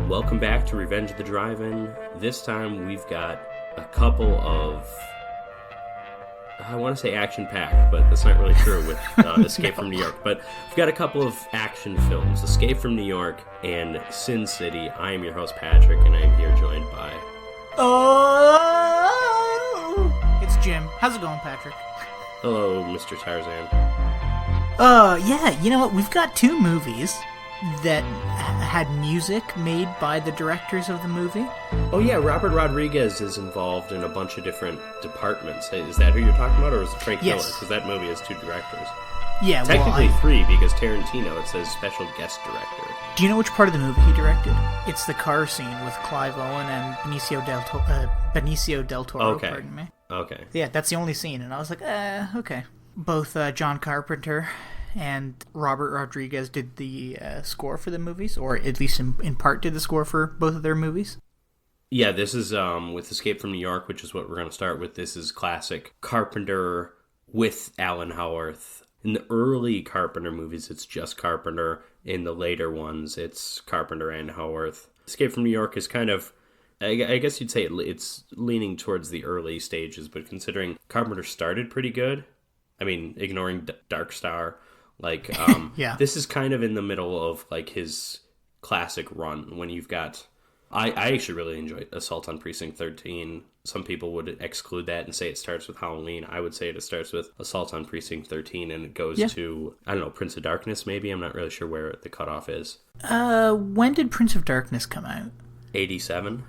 Welcome back to Revenge of the Drive-In. This time we've got a couple of, I want to say action-packed, but that's not really true with Escape from New York. But we've got a couple of action films, Escape from New York and Sin City. I am your host, Patrick, and I am here joined by... Oh! It's Jim. How's it going, Patrick? Hello, Mr. Tarzan. Yeah, you know what? We've got two movies that had music made by the directors of the movie. Oh yeah, Robert Rodriguez is involved in a bunch of different departments. Is that who you're talking about, or is it Frank Miller? Yes. Because that movie has two directors. Yeah, Technically three, because Tarantino, it says special guest director. Do you know which part of the movie he directed? It's the car scene with Clive Owen and Benicio del Toro, Okay. pardon me. Okay. Yeah, that's the only scene, and I was like, okay. Both John Carpenter and Robert Rodriguez did the score for the movies, or at least in part did the score for both of their movies. Yeah, this is with Escape from New York, which is what we're going to start with. This is classic Carpenter with Alan Howarth. In the early Carpenter movies, it's just Carpenter. In the later ones, it's Carpenter and Howarth. Escape from New York is kind of, I guess you'd say it's leaning towards the early stages, but considering Carpenter started pretty good, I mean, ignoring Dark Star, like, yeah. This is kind of in the middle of, like, his classic run when you've got... I actually really enjoy Assault on Precinct 13. Some people would exclude that and say it starts with Halloween. I would say it starts with Assault on Precinct 13 and it goes to, I don't know, Prince of Darkness maybe? I'm not really sure where the cutoff is. When did Prince of Darkness come out? 87?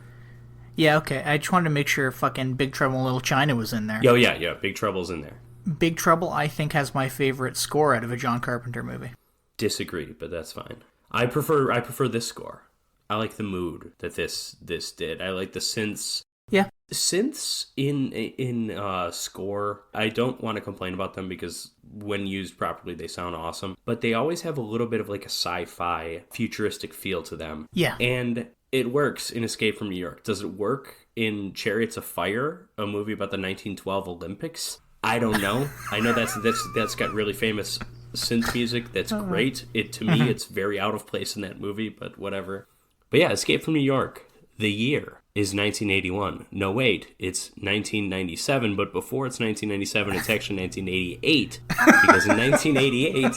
Yeah, okay. I just wanted to make sure fucking Big Trouble in Little China was in there. Oh, yeah, Big Trouble's in there. Big Trouble, I think, has my favorite score out of a John Carpenter movie. Disagree, but that's fine. I prefer this score. I like the mood that this did. I like the synths. Yeah. Synths in score, I don't want to complain about them because when used properly, they sound awesome. But they always have a little bit of like a sci-fi, futuristic feel to them. Yeah. And it works in Escape from New York. Does it work in Chariots of Fire, a movie about the 1912 Olympics? I don't know. I know that's got really famous synth music. That's great. To me, it's very out of place in that movie, but whatever. But yeah, Escape from New York, the year is 1981. No, wait, it's 1997, but before it's 1997, it's actually 1988. Because in 1988,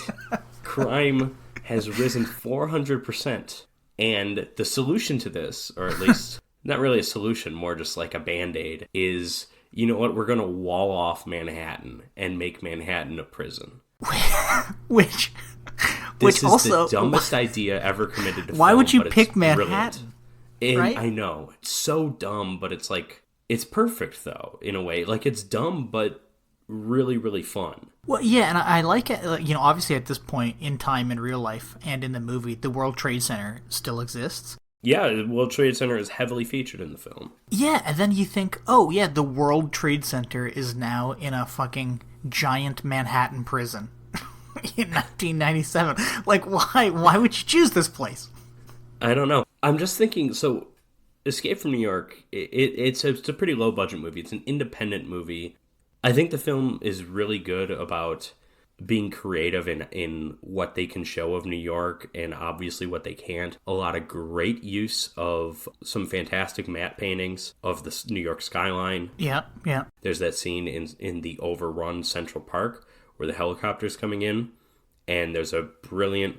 crime has risen 400%. And the solution to this, or at least not really a solution, more just like a Band-Aid, is, you know what, we're going to wall off Manhattan and make Manhattan a prison. Which is also the dumbest idea ever committed to film. Why would you pick Manhattan? Right? Right? I know. It's so dumb, but it's like, it's perfect, though, in a way. Like, it's dumb, but really, really fun. Well, yeah, and I like it. You know, obviously at this point in time in real life and in the movie, the World Trade Center still exists. Yeah, the World Trade Center is heavily featured in the film. Yeah, and then you think, oh, yeah, the World Trade Center is now in a fucking giant Manhattan prison in 1997. Like, why would you choose this place? I don't know. I'm just thinking, so Escape from New York, it's a pretty low-budget movie. It's an independent movie. I think the film is really good about being creative in what they can show of New York and obviously what they can't. A lot of great use of some fantastic matte paintings of the New York skyline. Yeah. There's that scene in the overrun Central Park where the helicopter's coming in, and there's a brilliant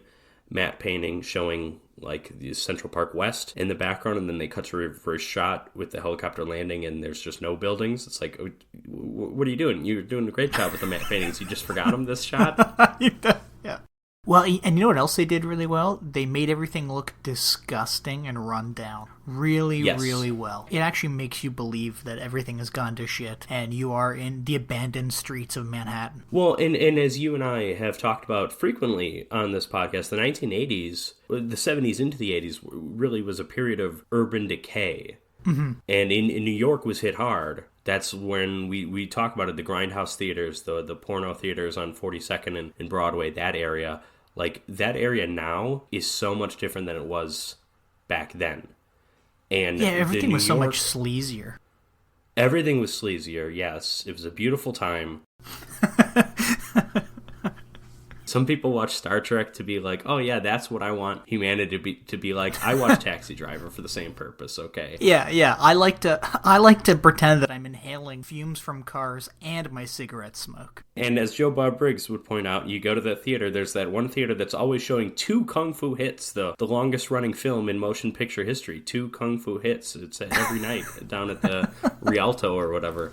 matte painting showing like the Central Park West in the background, and then they cut to a reverse shot with the helicopter landing and there's just no buildings. It's like, what are you doing? You're doing a great job with the matte paintings. You just forgot them this shot? Yeah. Well, and you know what else they did really well? They made everything look disgusting and run down. Really well. It actually makes you believe that everything has gone to shit and you are in the abandoned streets of Manhattan. Well, and as you and I have talked about frequently on this podcast, the 1980s, the 70s into the 80s really was a period of urban decay. Mm-hmm. And in New York was hit hard. That's when we talk about it, the grindhouse theaters, the porno theaters on 42nd and Broadway, that area. Like, that area now is so much different than it was back then. And yeah, everything was so much sleazier. Everything was sleazier, yes. It was a beautiful time. Some people watch Star Trek to be like, oh yeah, that's what I want humanity to be like. I watch Taxi Driver for the same purpose, okay? Yeah. I like to pretend that I'm inhaling fumes from cars and my cigarette smoke. And as Joe Bob Briggs would point out, you go to the theater, there's that one theater that's always showing 2 Kung Fu hits, the longest running film in motion picture history. 2 Kung Fu hits. It's every night down at the Rialto or whatever.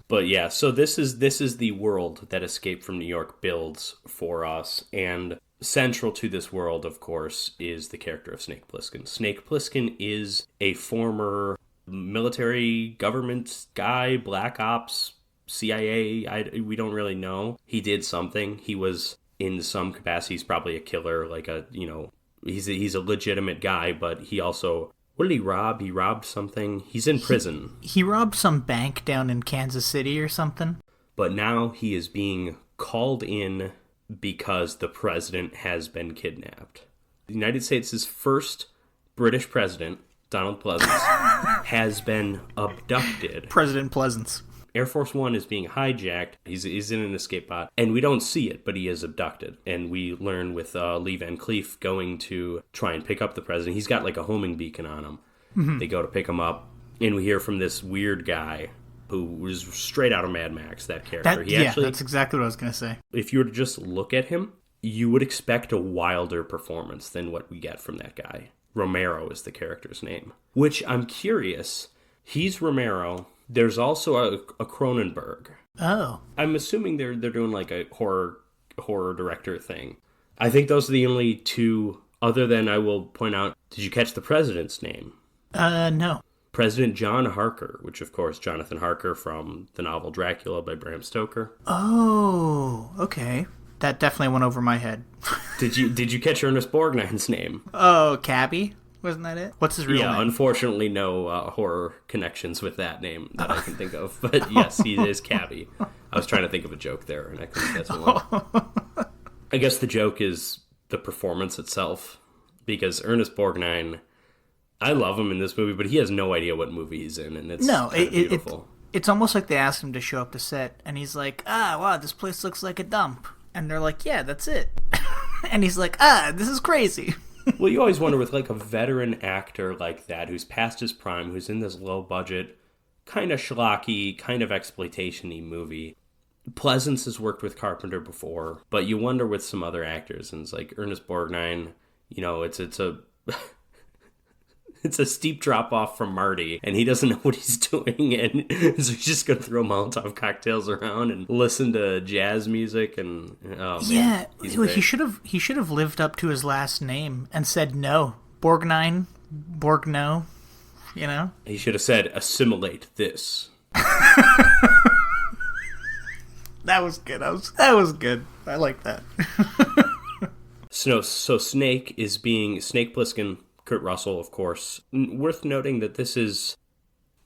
But yeah, so this is the world that Escape from New York builds for us, and central to this world, of course, is the character of Snake Plissken. Snake Plissken is a former military government guy, Black Ops, CIA, we don't really know. He did something. He was in some capacity, he's probably a killer, like he's a legitimate guy, but he also... What did he rob? He robbed something. He's in prison. He robbed some bank down in Kansas City or something. But now he is being called in because the president has been kidnapped. The United States' first British president, Donald Pleasance, has been abducted. President Pleasance. Air Force One is being hijacked. He's in an escape pod, and we don't see it, but he is abducted. And we learn with Lee Van Cleef going to try and pick up the president. He's got like a homing beacon on him. Mm-hmm. They go to pick him up, and we hear from this weird guy who was straight out of Mad Max, that character. That's exactly what I was going to say. If you were to just look at him, you would expect a wilder performance than what we get from that guy. Romero is the character's name, which I'm curious. He's Romero. There's also a Cronenberg. Oh. I'm assuming they're doing like a horror director thing. I think those are the only 2, other than I will point out, did you catch the president's name? No. President John Harker, which of course Jonathan Harker from the novel Dracula by Bram Stoker. Oh, okay. That definitely went over my head. Did you catch Ernest Borgnine's name? Oh, Cabby? Wasn't that it? What's his real name? Yeah, unfortunately no horror connections with that name that I can think of. But yes, he is Cabby. I was trying to think of a joke there, and I couldn't guess one. I guess the joke is the performance itself, because Ernest Borgnine, I love him in this movie, but he has no idea what movie he's in, and it's beautiful. It's almost like they asked him to show up to set, and he's like, wow, this place looks like a dump. And they're like, yeah, that's it. And he's like, this is crazy. Well, you always wonder with like a veteran actor like that who's past his prime, who's in this low budget, kind of schlocky, kind of exploitation-y movie. Pleasance has worked with Carpenter before, but you wonder with some other actors, and it's like Ernest Borgnine, it's a it's a steep drop off from Marty, and he doesn't know what he's doing, and so he's just gonna throw Molotov cocktails around and listen to jazz music, and he should have lived up to his last name and said no, Borgnine, Borgno, He should have said assimilate this. That was good. That was good. I like that. So Snake Plissken, Kurt Russell, of course. Worth noting that this is,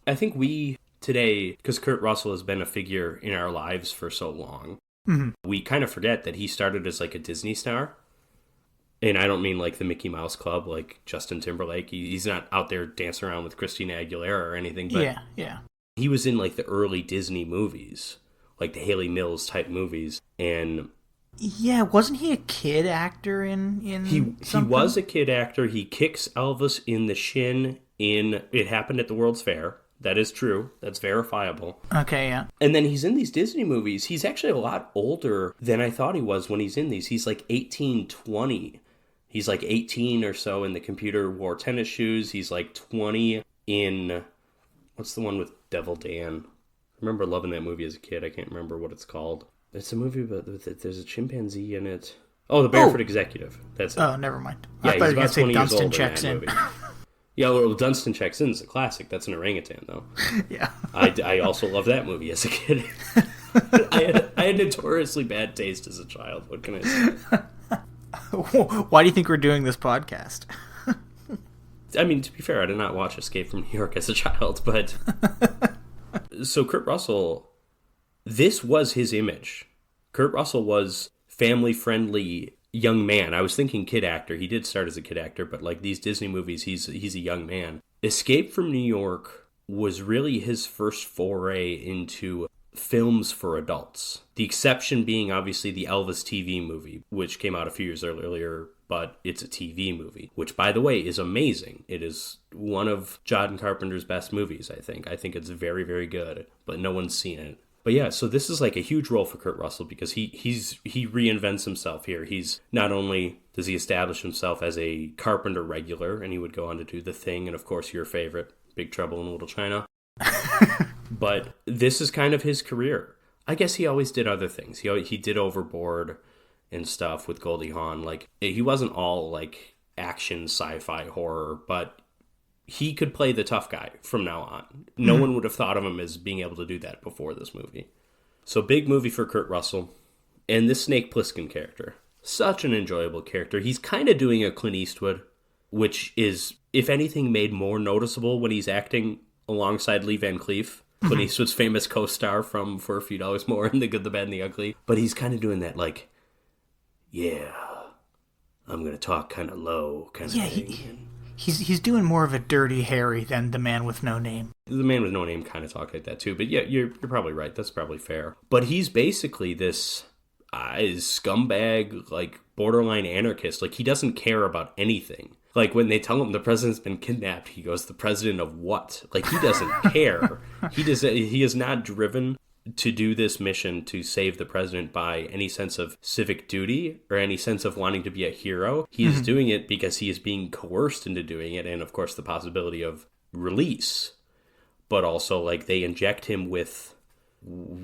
I think we today, because Kurt Russell has been a figure in our lives for so long, mm-hmm. we kind of forget that he started as like a Disney star. And I don't mean like the Mickey Mouse Club, like Justin Timberlake. He's not out there dancing around with Christina Aguilera or anything. But yeah. He was in like the early Disney movies, like the Haley Mills type movies, and yeah, wasn't he a kid actor in He was a kid actor. He kicks Elvis in the shin in It Happened at the World's Fair. That is true. That's verifiable. Okay, yeah. And then he's in these Disney movies. He's actually a lot older than I thought he was when he's in these. He's like 18, 20. He's like 18 or so in The Computer Wore Tennis Shoes. He's like 20 in, what's the one with Devil Dan? I remember loving that movie as a kid. I can't remember what it's called. It's a movie, but there's a chimpanzee in it. Oh, The Barefoot Executive. That's it. Oh, never mind. Yeah, I thought he's you were about 20 years old checks in that movie. Yeah, well, Dunstan Checks In is a classic. That's an orangutan, though. Yeah. I also loved that movie as a kid. I had notoriously bad taste as a child. What can I say? Why do you think we're doing this podcast? I mean, to be fair, I did not watch Escape from New York as a child, but... So Kurt Russell... This was his image. Kurt Russell was family-friendly young man. I was thinking kid actor. He did start as a kid actor, but like these Disney movies, he's a young man. Escape from New York was really his first foray into films for adults. The exception being obviously the Elvis TV movie, which came out a few years earlier, but it's a TV movie, which, by the way, is amazing. It is one of John Carpenter's best movies, I think. I think it's very, very good, but no one's seen it. But yeah, so this is like a huge role for Kurt Russell because he reinvents himself here. He's not only does he establish himself as a Carpenter regular, and he would go on to do The Thing, and of course your favorite, Big Trouble in Little China. But this is kind of his career. I guess he always did other things. He did Overboard and stuff with Goldie Hawn. Like, he wasn't all like action, sci-fi, horror, but he could play the tough guy from now on. No one would have thought of him as being able to do that before this movie. So big movie for Kurt Russell. And this Snake Plissken character, such an enjoyable character. He's kind of doing a Clint Eastwood, which is, if anything, made more noticeable when he's acting alongside Lee Van Cleef. Clint Eastwood's famous co-star from For a Few Dollars More in The Good, the Bad, and the Ugly. But he's kind of doing that, like, yeah, I'm going to talk kind of low kind of thing. He's doing more of a Dirty Harry than the Man with No Name. The Man with No Name kind of talked like that too. But yeah, you're probably right. That's probably fair. But he's basically this scumbag, like borderline anarchist. Like, he doesn't care about anything. Like, when they tell him the president's been kidnapped, he goes, the president of what? Like, he doesn't care. He is not driven to do this mission to save the president by any sense of civic duty or any sense of wanting to be a hero. He is doing it because he is being coerced into doing it, and of course the possibility of release. But also, like, they inject him with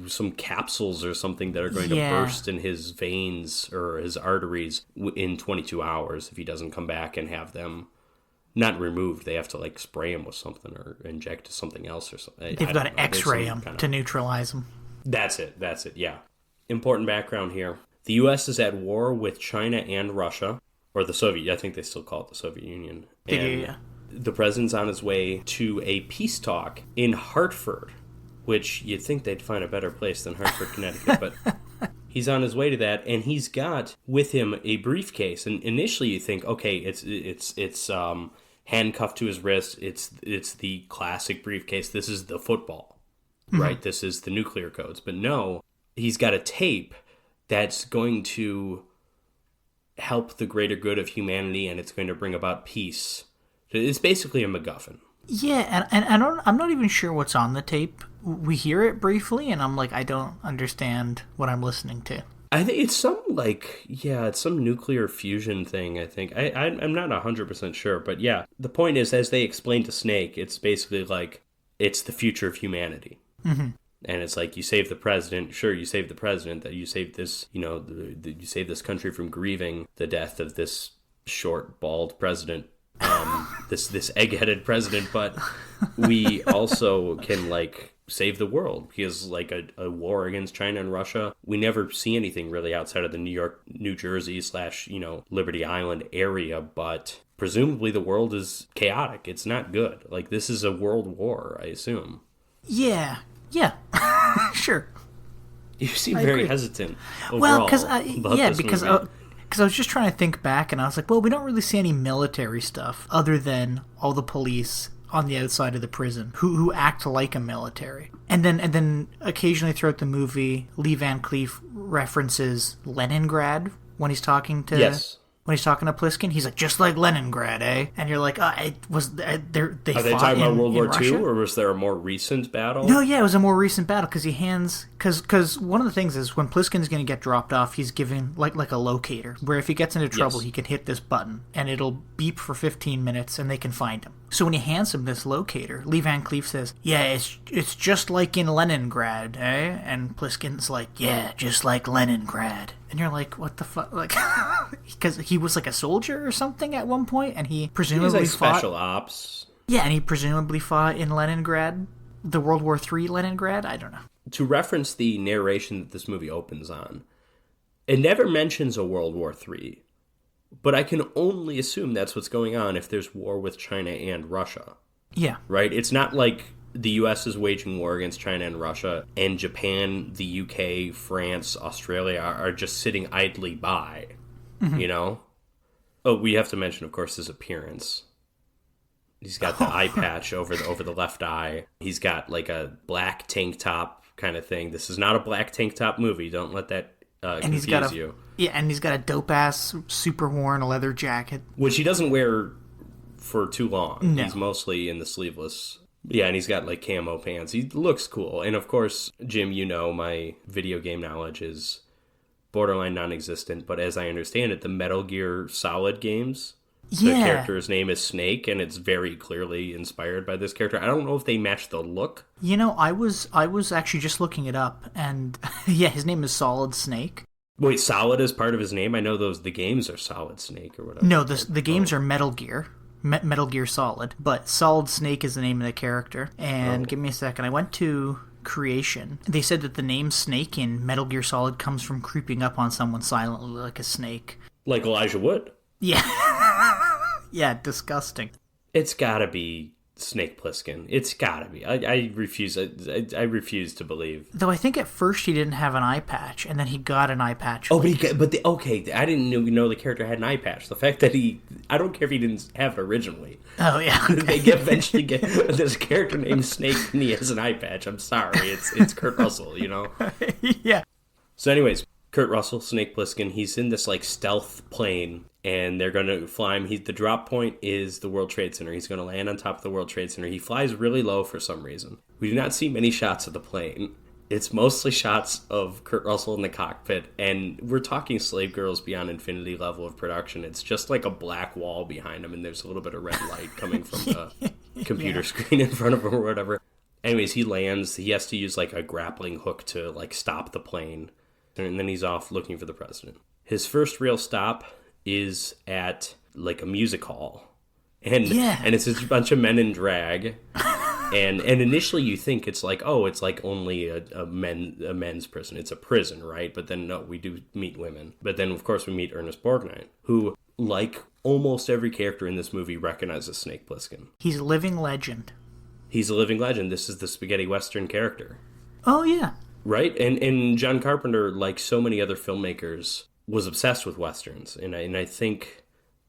some capsules or something that are going to burst in his veins or his arteries in 22 hours if he doesn't come back and have them not removed. They have to, like, spray him with something or inject something else or something. They've got to x-ray him to neutralize him. That's it, yeah. Important background here. The U.S. is at war with China and Russia, or the Soviet, I think they still call it the Soviet Union. And the president's on his way to a peace talk in Hartford, which you'd think they'd find a better place than Hartford, Connecticut, but he's on his way to that, and he's got with him a briefcase. And initially you think, okay, it's handcuffed to his wrist. It's the classic briefcase. This is the football, right? This is the nuclear codes. But no, he's got a tape that's going to help the greater good of humanity, and it's going to bring about peace. It's basically a MacGuffin. Yeah, and I'm not even sure what's on the tape. We hear it briefly, and I'm like, I don't understand what I'm listening to. I think it's some, like, it's some nuclear fusion thing, I think. I'm not 100% sure, but yeah. The point is, as they explain to Snake, it's basically like, it's the future of humanity. And it's like, you save the president. Sure, you save the president. That you save this, you save this country from grieving the death of this short, bald president. This egg-headed president, but we also can, like, save the world because, like, a war against China and Russia, we never see anything really outside of the New York, New Jersey / Liberty Island area, but presumably the world is chaotic. It's not good. Like, this is a world war, I assume. Yeah, sure. You seem very hesitant overall. Well, because I was just trying to think back, and I was like, well, we don't really see any military stuff other than all the police on the outside of the prison who act like a military. And then occasionally throughout the movie, Lee Van Cleef references Leningrad when he's talking to Plissken. He's like, just like Leningrad, eh? And you're like, Are they talking about World War II, or was there a more recent battle? No, yeah, it was a more recent battle because one of the things is when Plisken's going to get dropped off, he's given like a locator where if he gets into trouble, he can hit this button and it'll beep for 15 minutes and they can find him. So when he hands him this locator, Lee Van Cleef says, yeah, it's just like in Leningrad, eh? And Plisken's like, yeah, just like Leningrad. And you're like, what the fuck? Like, because he was like a soldier or something at one point, and he presumably fought special ops. Yeah, and he presumably fought in Leningrad, the World War III Leningrad. I don't know. To reference the narration that this movie opens on, it never mentions a World War III, but I can only assume that's what's going on if there's war with China and Russia. Yeah. Right? It's not like the U.S. is waging war against China and Russia, and Japan, the U.K., France, Australia are just sitting idly by, Oh, we have to mention, of course, his appearance. He's got the eye patch over the left eye. He's got, like, a black tank top kind of thing. This is not a black tank top movie. Don't let that confuse you. Yeah, and he's got a dope-ass, super worn leather jacket. Which he doesn't wear for too long. No. He's mostly in the sleeveless. Yeah, and he's got, like, camo pants. He looks cool. And, of course, Jim, you know my video game knowledge is borderline non-existent. But as I understand it, the Metal Gear Solid games, the character's name is Snake, and it's very clearly inspired by this character. I don't know if they match the look. You know, I was actually just looking it up, and yeah, his name is Solid Snake. Wait, Solid is part of his name? I know the games are Solid Snake or whatever. No, the games are Metal Gear. Metal Gear Solid. But Solid Snake is the name of the character. And give me a second. I went to Creation. They said that the name Snake in Metal Gear Solid comes from creeping up on someone silently like a snake. Like Elijah Wood? Yeah. Yeah, disgusting. It's gotta be Snake Plissken. It's gotta be. I refuse. I refuse to believe. Though I think at first he didn't have an eye patch, and then he got an eye patch. Oh, okay. I didn't know the character had an eye patch. The fact that I don't care if he didn't have it originally. Oh yeah. Okay. They eventually get there's a character named Snake and he has an eye patch. I'm sorry. It's Kurt Russell. You know. Yeah. So, anyways, Kurt Russell, Snake Plissken, he's in this like stealth plane. And they're going to fly him. The drop point is the World Trade Center. He's going to land on top of the World Trade Center. He flies really low for some reason. We do not see many shots of the plane. It's mostly shots of Kurt Russell in the cockpit. And we're talking Slave Girls Beyond Infinity level of production. It's just like a black wall behind him. And there's a little bit of red light coming from the computer screen in front of him or whatever. Anyways, he lands. He has to use like a grappling hook to like stop the plane. And then he's off looking for the president. His first real stop is at like a music hall, and it's a bunch of men in drag, and initially you think it's like only a men's prison. It's a prison, right? But then no, we do meet women. But then of course we meet Ernest Borgnine, who, like almost every character in this movie, recognizes Snake Plissken. He's a living legend. He's a living legend. This is the spaghetti western character. Oh yeah, right. And John Carpenter, like so many other filmmakers, was obsessed with westerns, and I think,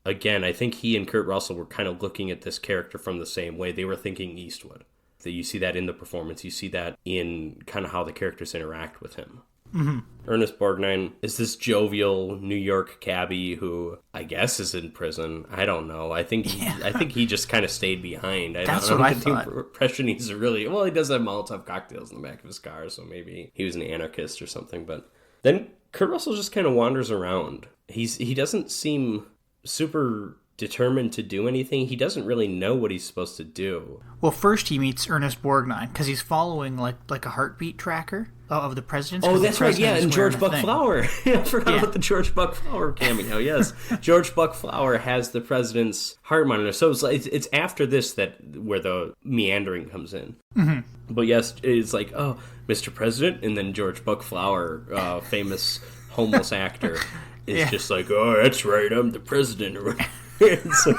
again, I think he and Kurt Russell were kind of looking at this character from the same way. They were thinking Eastwood. That you see that in the performance, you see that in kind of how the characters interact with him. Mm-hmm. Ernest Borgnine is this jovial New York cabbie who I guess is in prison. I don't know. I think he just kind of stayed behind. That's what I thought. The impression he's really he does have Molotov cocktails in the back of his car, so maybe he was an anarchist or something. But then Kurt Russell just kind of wanders around. He doesn't seem super determined to do anything. He doesn't really know what he's supposed to do. Well, first he meets Ernest Borgnine because he's following like a heartbeat tracker of the president. Oh, that's right. Yeah, and George Buck Flower. I forgot about the George Buck Flower cameo. Yes, George Buck Flower has the president's heart monitor. So it's after this where the meandering comes in. Mm-hmm. But yes, it's like, oh, Mr. President, and then George Buck Flower, famous homeless actor, is just like, oh, that's right, I'm the president. It's like,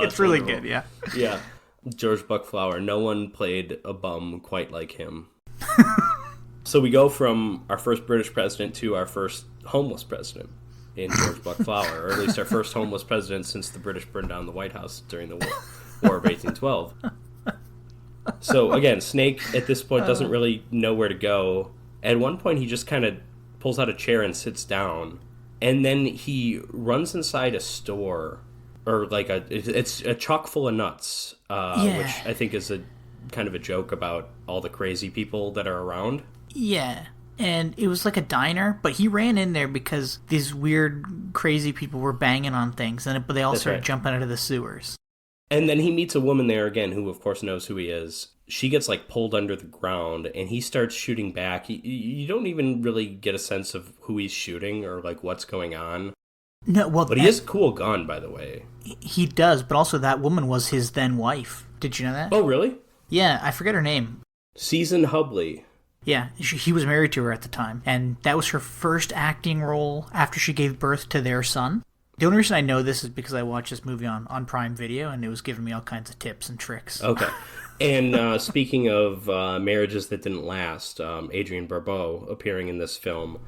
it's really good, yeah. Yeah. George Buck Flower. No one played a bum quite like him. So we go from our first British president to our first homeless president in George Buck Flower, or at least our first homeless president since the British burned down the White House during the War of 1812. So again, Snake at this point doesn't really know where to go. At one point he just kind of pulls out a chair and sits down, and then he runs inside a store, or like it's a chock full of nuts, which I think is a kind of a joke about all the crazy people that are around. Yeah, and it was like a diner, but he ran in there because these weird, crazy people were banging on things, but they all started jumping out of the sewers. And then he meets a woman there again who, of course, knows who he is. She gets, like, pulled under the ground, and he starts shooting back. You don't even really get a sense of who he's shooting or, like, what's going on. No, well, but he has a cool gun, by the way. He does, but also that woman was his then wife. Did you know that? Oh, really? Yeah, I forget her name. Susan Hubley. Yeah, he was married to her at the time, and that was her first acting role after she gave birth to their son. The only reason I know this is because I watched this movie on Prime Video, and it was giving me all kinds of tips and tricks. Okay. And speaking of marriages that didn't last, Adrienne Barbeau, appearing in this film,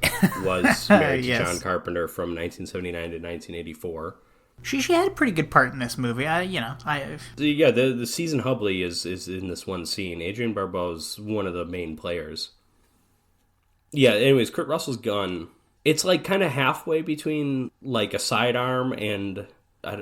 was married to John Carpenter from 1979 to 1984. She had a pretty good part in this movie. The Susan Hubley is in this one scene. Adrienne Barbeau's one of the main players. Yeah, anyways, Kurt Russell's gun, it's like kind of halfway between like a sidearm and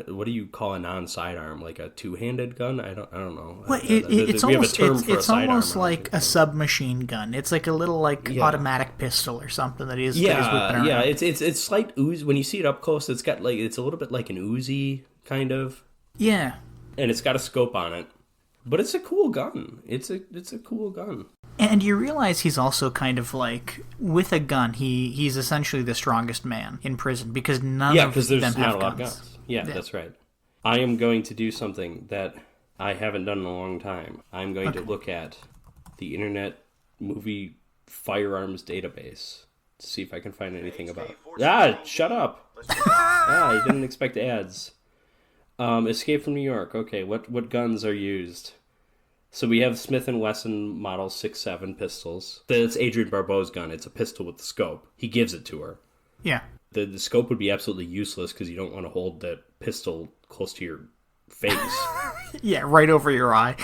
what do you call a non-sidearm? Like a two-handed gun? I don't know. Well, it's we have a almost term for a it's sidearm. almost like a submachine gun. It's like a little automatic pistol or something that he's whipping around. Yeah. It's slight ooze. When you see it up close, it's got like, it's a little bit like an Uzi kind of. Yeah. And it's got a scope on it, but it's a cool gun. It's a cool gun. And you realize he's also kind of like, with a gun, he's essentially the strongest man in prison because none of them have not a lot guns. of guns. Yeah, that's right. I am going to do something that I haven't done in a long time. I'm going to look at the Internet Movie Firearms Database to see if I can find anything about it. Shut up! I didn't expect ads. Escape from New York. Okay, what guns are used? So we have Smith & Wesson Model 6.7 pistols. That's Adrienne Barbeau's gun. It's a pistol with the scope. He gives it to her. Yeah. The scope would be absolutely useless because you don't want to hold that pistol close to your face. Yeah, right over your eye.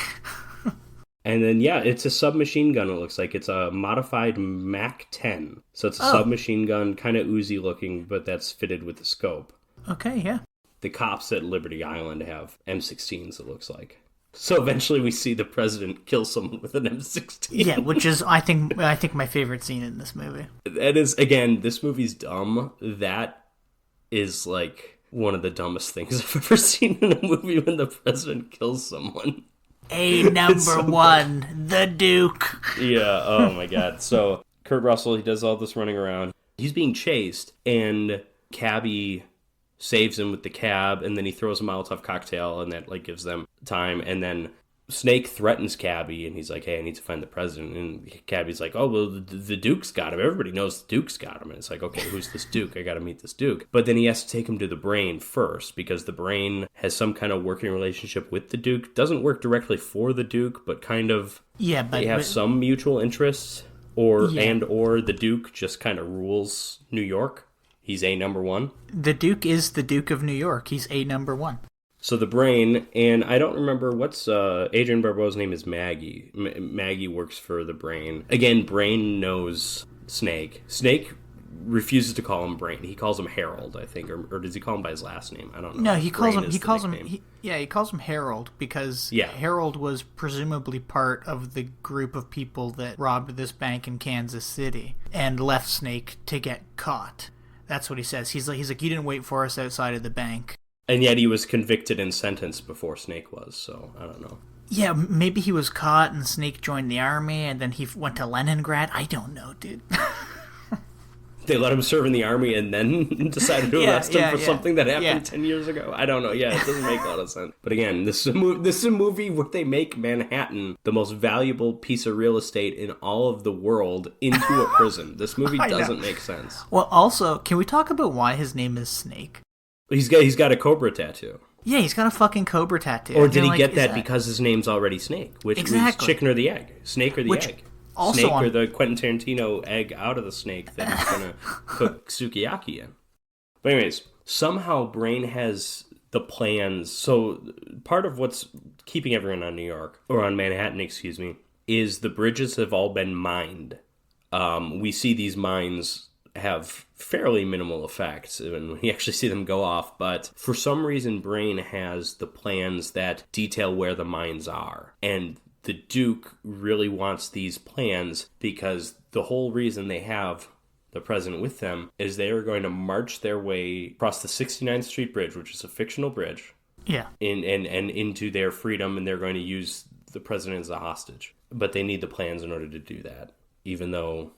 And then, it's a submachine gun, it looks like. It's a modified MAC-10. So it's a submachine gun, kind of Uzi looking, but that's fitted with the scope. Okay, yeah. The cops at Liberty Island have M16s, it looks like. So eventually we see the president kill someone with an M16. Yeah, which is, I think my favorite scene in this movie. That is, again, this movie's dumb. That is, like, one of the dumbest things I've ever seen in a movie when the president kills someone. Number one, the Duke. Yeah, oh my god. So, Kurt Russell, he does all this running around. He's being chased, and Cabby saves him with the cab, and then he throws a Molotov cocktail, and that like gives them time. And then Snake threatens Cabby, and he's like, "Hey, I need to find the president." And Cabby's like, "Oh, well, the Duke's got him. Everybody knows the Duke's got him." And it's like, "Okay, who's this Duke? I got to meet this Duke." But then he has to take him to the Brain first, because the Brain has some kind of working relationship with the Duke. Doesn't work directly for the Duke, but kind of. Yeah, but they have some mutual interests, or the Duke just kind of rules New York. He's a number one. The Duke is the Duke of New York. He's a number one. So the Brain, and I don't remember what's Adrienne Barbeau's name is Maggie. Maggie works for the Brain. Again, Brain knows Snake. Snake refuses to call him Brain. He calls him Harold, I think, or does he call him by his last name? I don't know. No, he calls him Harold because Harold was presumably part of the group of people that robbed this bank in Kansas City and left Snake to get caught. That's what he says. He's like, you didn't wait for us outside of the bank. And yet he was convicted and sentenced before Snake was, so I don't know. Yeah, maybe he was caught and Snake joined the army and then he went to Leningrad. I don't know, dude. They let him serve in the army and then decided to arrest him for something that happened 10 years ago. I don't know. Yeah, it doesn't make a lot of sense. But again, this is a movie where they make Manhattan the most valuable piece of real estate in all of the world into a prison. This movie doesn't make sense. Well, also, can we talk about why his name is Snake? He's got a cobra tattoo. Yeah, he's got a fucking cobra tattoo. Or did he get that because his name's already Snake? Which was chicken or the egg? Snake or the egg? Also Snake or the Quentin Tarantino egg out of the snake that he's going to cook sukiyaki in. But anyways, somehow Brain has the plans. So part of what's keeping everyone on New York, or on Manhattan, excuse me, is the bridges have all been mined. We see these mines have fairly minimal effects when we actually see them go off, but for some reason Brain has the plans that detail where the mines are. And the Duke really wants these plans because the whole reason they have the president with them is they are going to march their way across the 69th Street Bridge, which is a fictional bridge, and into their freedom, and they're going to use the president as a hostage. But they need the plans in order to do that, even though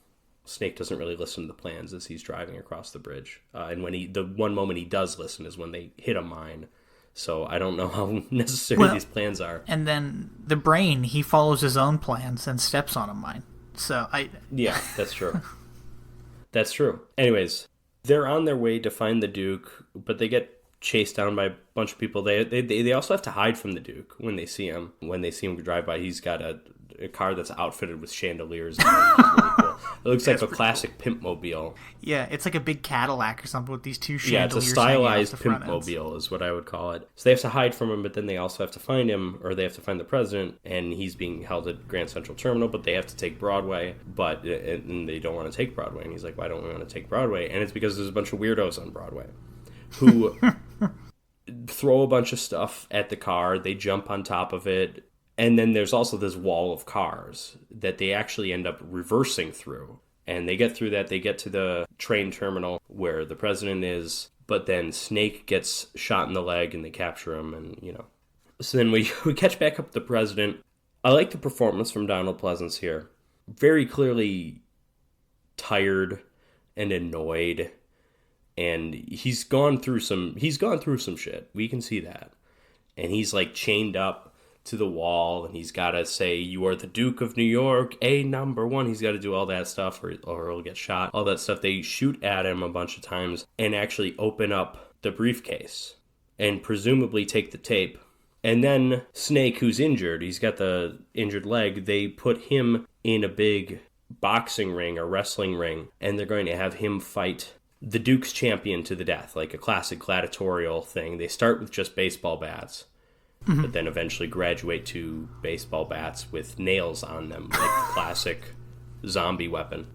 Snake doesn't really listen to the plans as he's driving across the bridge. And when the one moment he does listen is when they hit a mine. So I don't know how necessary these plans are. And then the Brain, he follows his own plans and steps on a mine. Yeah, that's true. That's true. Anyways, they're on their way to find the Duke, but they get chased down by a bunch of people. They also have to hide from the Duke when they see him. When they see him drive by, he's got a car that's outfitted with chandeliers. It's really cool. It looks like a classic pimp mobile. Yeah, it's like a big Cadillac or something with these two Yeah, it's a chandeliers. stylized pimp mobile is what I would call it. So they have to hide from him, but then they also have to find him, or they have to find the president, and he's being held at Grand Central Terminal, but they have to take Broadway, and they don't want to take Broadway. And he's like, why don't we want to take Broadway? And it's because there's a bunch of weirdos on Broadway who throw a bunch of stuff at the car. They jump on top of it. And then there's also this wall of cars that they actually end up reversing through. And they get through that. They get to the train terminal where the president is. But then Snake gets shot in the leg and they capture him. And, So then we catch back up the president. I like the performance from Donald Pleasance here. Very clearly tired and annoyed. And he's gone through some shit. We can see that. And he's like chained up to the wall, and he's got to say, "You are the Duke of New York, a number one." He's got to do all that stuff, or he'll get shot. All that stuff. They shoot at him a bunch of times and actually open up the briefcase and presumably take the tape. And then Snake, who's injured, he's got the injured leg, they put him in a big boxing ring or wrestling ring, and they're going to have him fight the Duke's champion to the death, like a classic gladiatorial thing. They start with just baseball bats. Mm-hmm. But then eventually graduate to baseball bats with nails on them, like the classic zombie weapon.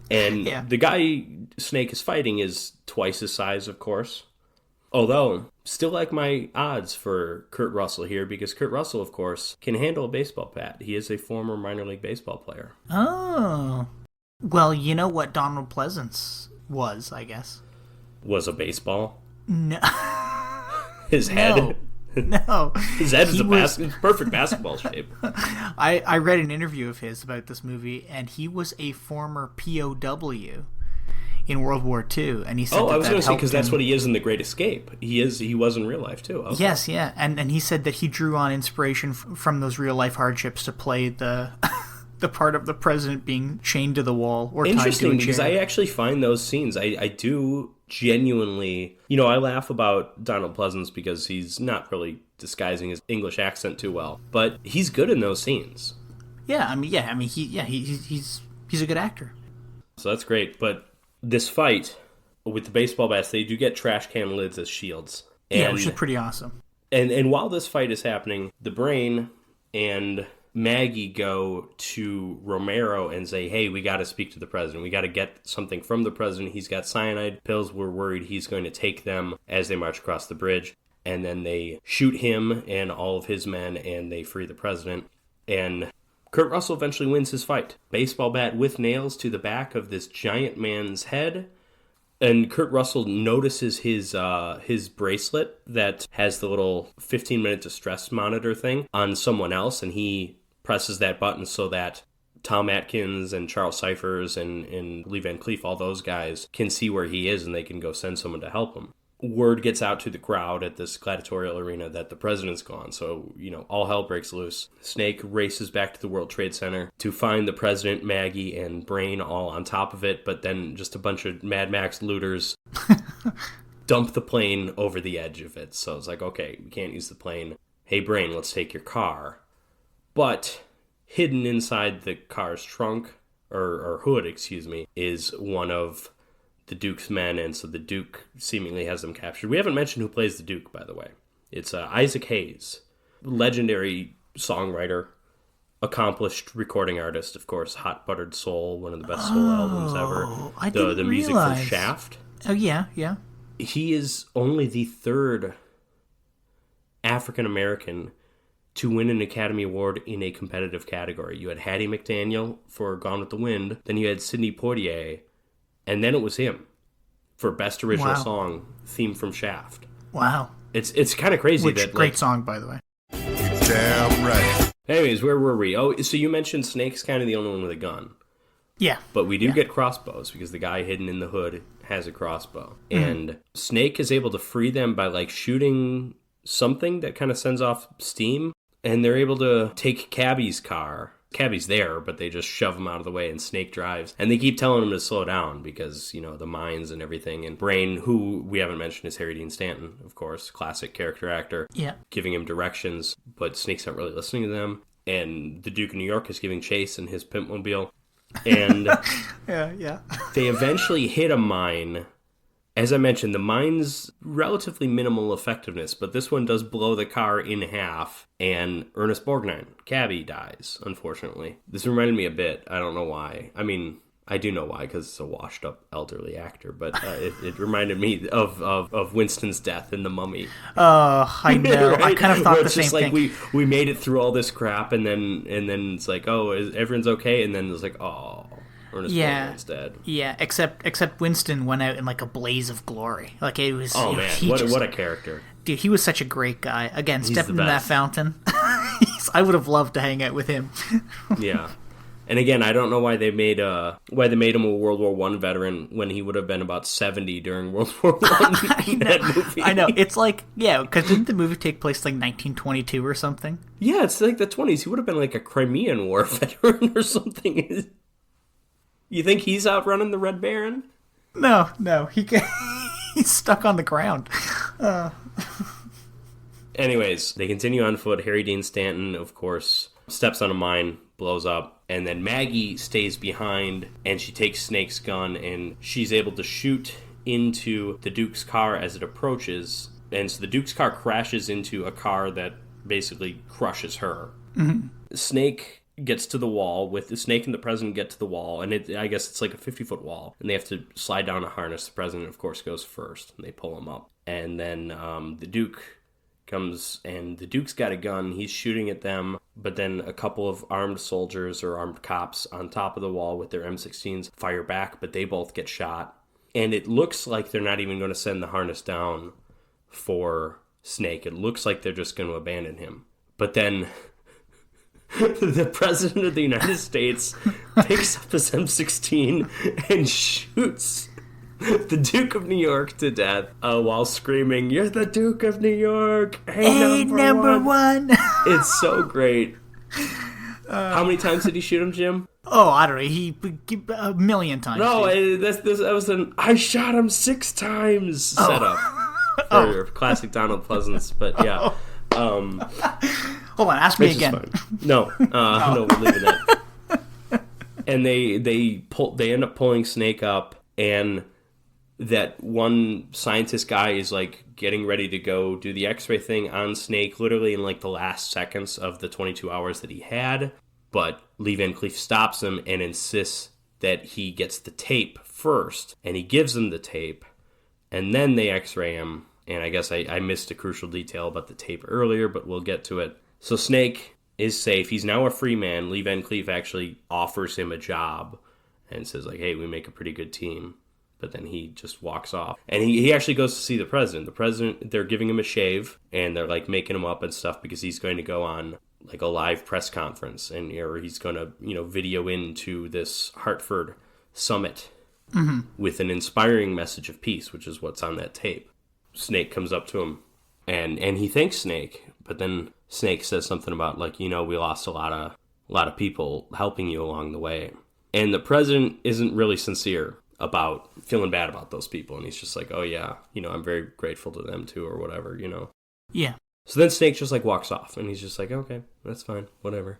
And the guy Snake is fighting is twice his size, of course. Although, still like my odds for Kurt Russell here, because Kurt Russell, of course, can handle a baseball bat. He is a former minor league baseball player. Oh. Well, you know what Donald Pleasance was, I guess. Was a baseball? No. His head? No. No. His head is perfect basketball shape. I read an interview of his about this movie, and he was a former POW in World War II, and he said I was going to say, because that's what he is in The Great Escape. He was in real life, too. Okay. Yes, yeah, and he said that he drew on inspiration from those real-life hardships to play the the part of the president being chained to the wall or tied to a chair. Interesting, because I actually find those scenes, I do genuinely, I laugh about Donald Pleasance because he's not really disguising his English accent too well, but he's good in those scenes. He's a good actor. So that's great, but this fight with the baseball bats, they do get trash can lids as shields. And, which is pretty awesome. And while this fight is happening, the Brain and Maggie go to Romero and say, hey, we got to speak to the president. We got to get something from the president. He's got cyanide pills. We're worried he's going to take them as they march across the bridge. And then they shoot him and all of his men, and they free the president. And Kurt Russell eventually wins his fight. Baseball bat with nails to the back of this giant man's head. And Kurt Russell notices his bracelet that has the little 15-minute distress monitor thing on someone else, and he presses that button so that Tom Atkins and Charles Cyphers and Lee Van Cleef, all those guys, can see where he is, and they can go send someone to help him. Word gets out to the crowd at this gladiatorial arena that the president's gone, so, all hell breaks loose. Snake races back to the World Trade Center to find the president, Maggie, and Brain all on top of it, but then just a bunch of Mad Max looters dump the plane over the edge of it. So it's like, okay, we can't use the plane. Hey, Brain, let's take your car. But hidden inside the car's trunk, or hood, is one of the Duke's men, and so the Duke seemingly has them captured. We haven't mentioned who plays the Duke, by the way. It's Isaac Hayes, legendary songwriter, accomplished recording artist, of course. Hot Buttered Soul, one of the best soul albums ever. The music from Shaft. Oh, yeah. He is only the third African-American to win an Academy Award in a competitive category. You had Hattie McDaniel for Gone with the Wind, then you had Sidney Poitier, and then it was him for Best Original Song, theme from Shaft. Wow. It's kind of crazy. Great song, by the way. You're damn right. Anyways, where were we? Oh, so you mentioned Snake's kind of the only one with a gun. Yeah. But we do get crossbows, because the guy hidden in the hood has a crossbow. Mm-hmm. And Snake is able to free them by, shooting something that kind of sends off steam. And they're able to take Cabby's car. Cabby's there, but they just shove him out of the way, and Snake drives. And they keep telling him to slow down because, the mines and everything. And Brain, who we haven't mentioned, is Harry Dean Stanton, of course, classic character actor, giving him directions, but Snake's not really listening to them. And the Duke of New York is giving chase in his pimpmobile. And Yeah. they eventually hit a mine. As I mentioned, the mine's relatively minimal effectiveness, but this one does blow the car in half, and Ernest Borgnine, cabbie, dies, unfortunately. This reminded me a bit. I don't know why. I mean, I do know why, because it's a washed-up elderly actor, but it reminded me of Winston's death in The Mummy. Oh, I know. Right? I kind of thought Where the it's same just like thing. we made it through all this crap, and then it's like, oh, everyone's okay, and then it's like, oh, Ernest Borgnine's dead. Yeah, except Winston went out in like a blaze of glory. Like it was. Oh man, what a character! Dude, he was such a great guy. Again, stepping the in that best. fountain. I would have loved to hang out with him. Yeah, and again, I don't know why they made him a World War I veteran when he would have been about 70 during World War I. in that movie. I know. It's like, yeah, because didn't the movie take place like 1922 or something? Yeah, it's like the 20s. He would have been like a Crimean War veteran or something. You think he's out running the Red Baron? No, he's stuck on the ground. Anyways, they continue on foot. Harry Dean Stanton, of course, steps on a mine, blows up, and then Maggie stays behind, and she takes Snake's gun, and she's able to shoot into the Duke's car as it approaches, and so the Duke's car crashes into a car that basically crushes her. Mm-hmm. Snake gets to the wall, with the Snake and the President get to the wall, and I guess it's like a 50-foot wall, and they have to slide down a harness. The President, of course, goes first, and they pull him up. And then the Duke comes, and the Duke's got a gun. He's shooting at them, but then a couple of armed soldiers or armed cops on top of the wall with their M16s fire back, but they both get shot. And it looks like they're not even going to send the harness down for Snake. It looks like they're just going to abandon him. But then the President of the United States picks up his M16 and shoots the Duke of New York to death while screaming, "You're the Duke of New York! Hey, number one!" It's so great. How many times did he shoot him, Jim? Oh, I don't know. He a million times. No, that was an "I shot him 6 times" setup for classic Donald Pleasance. But yeah. Hold on, ask me again. No, no, we're leaving that. And they end up pulling Snake up, and that one scientist guy is like getting ready to go do the X-ray thing on Snake, literally in like the last seconds of the 22 hours that he had. But Lee Van Cleef stops him and insists that he gets the tape first, and he gives him the tape, and then they X-ray him. And I guess I missed a crucial detail about the tape earlier, but we'll get to it. So Snake is safe. He's now a free man. Lee Van Cleef actually offers him a job and says, like, hey, we make a pretty good team. But then he just walks off. And he actually goes to see the President. The President, they're giving him a shave, and they're, like, making him up and stuff because he's going to go on, like, a live press conference. Or he's going to, video into this Hartford summit with an inspiring message of peace, which is what's on that tape. Snake comes up to him, and he thanks Snake, but then Snake says something about, like, we lost a lot of people helping you along the way. And the President isn't really sincere about feeling bad about those people, and he's just like, oh yeah, I'm very grateful to them too, or whatever, Yeah. So then Snake just, like, walks off, and he's just like, okay, that's fine, whatever.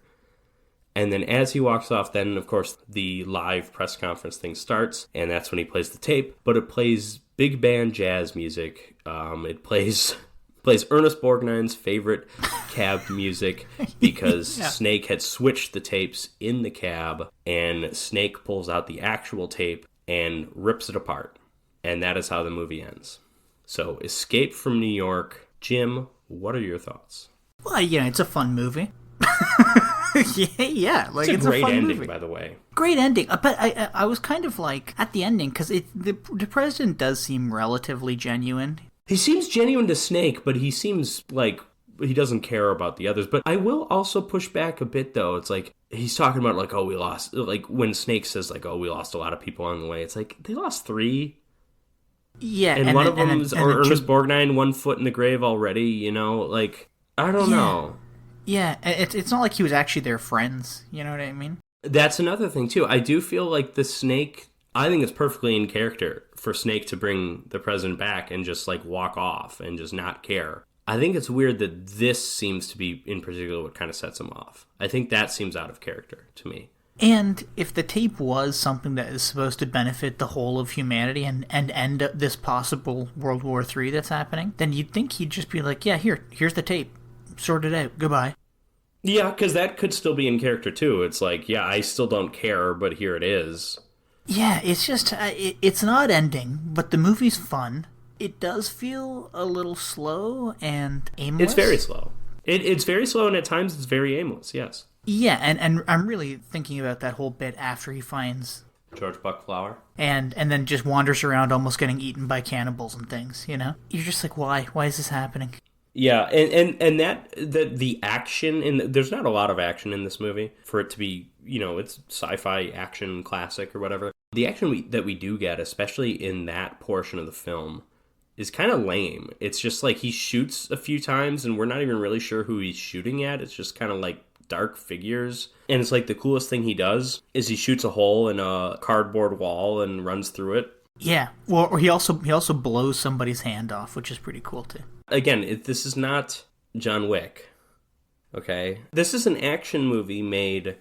And then as he walks off, then, of course, the live press conference thing starts, and that's when he plays the tape, but it plays big band jazz music. It plays Ernest Borgnine's favorite cab music because Yeah. Snake had switched the tapes in the cab, and Snake pulls out the actual tape and rips it apart. And that is how the movie ends. So, Escape from New York. Jim, what are your thoughts? Well, it's a fun movie. yeah, like It's a great fun ending, movie. by the way. Great ending, but I was kind of like at the ending because the President does seem relatively genuine. He seems genuine to Snake, but he seems like he doesn't care about the others. But I will also push back a bit, though. It's like he's talking about, like, oh, we lost, like when Snake says, like, oh, we lost a lot of people along the way. It's like they lost 3. Yeah, and one of them is Ernest Borgnine, 1 foot in the grave already. Like, I don't know. Yeah, it's not like he was actually their friends. You know what I mean? That's another thing too. I do feel like the Snake. I think it's perfectly in character for Snake to bring the President back and just, like, walk off and just not care. I think it's weird that this seems to be, in particular, what kind of sets him off. I think that seems out of character to me. And if the tape was something that is supposed to benefit the whole of humanity and end up this possible World War III that's happening, then you'd think he'd just be like, yeah, here's the tape. Sort it out. Goodbye. Yeah, because that could still be in character, too. It's like, yeah, I still don't care, but here it is. Yeah, it's just, it's an odd ending, but the movie's fun. It does feel a little slow and aimless. It's very slow. It's very slow, and at times it's very aimless, yes. Yeah, and I'm really thinking about that whole bit after he finds George Buckflower. And then just wanders around almost getting eaten by cannibals and things, you know? You're just like, why? Why is this happening? Yeah, and the action, there's not a lot of action in this movie for it to be, it's sci-fi action classic or whatever. The action that we do get, especially in that portion of the film, is kind of lame. It's just like he shoots a few times and we're not even really sure who he's shooting at. It's just kind of like dark figures. And it's like the coolest thing he does is he shoots a hole in a cardboard wall and runs through it. Yeah, well, or he also blows somebody's hand off, which is pretty cool too. Again, this is not John Wick, okay? This is an action movie made,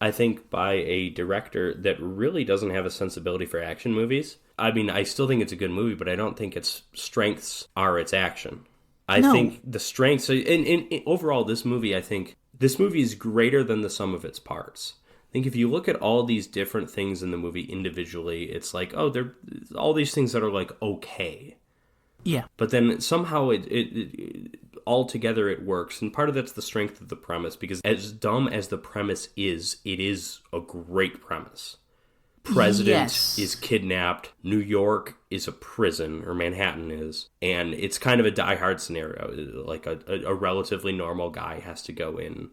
I think, by a director that really doesn't have a sensibility for action movies. I mean, I still think it's a good movie, but I don't think its strengths are its action. I think the strengths, and overall, this movie is greater than the sum of its parts. I think if you look at all these different things in the movie individually, it's like, oh, they're all these things that are like okay. Yeah. But then somehow it all together it works, and part of that's the strength of the premise, because as dumb as the premise is, it is a great premise. President is kidnapped, New York is a prison, or Manhattan is, and it's kind of a Die Hard scenario. Like a relatively normal guy has to go in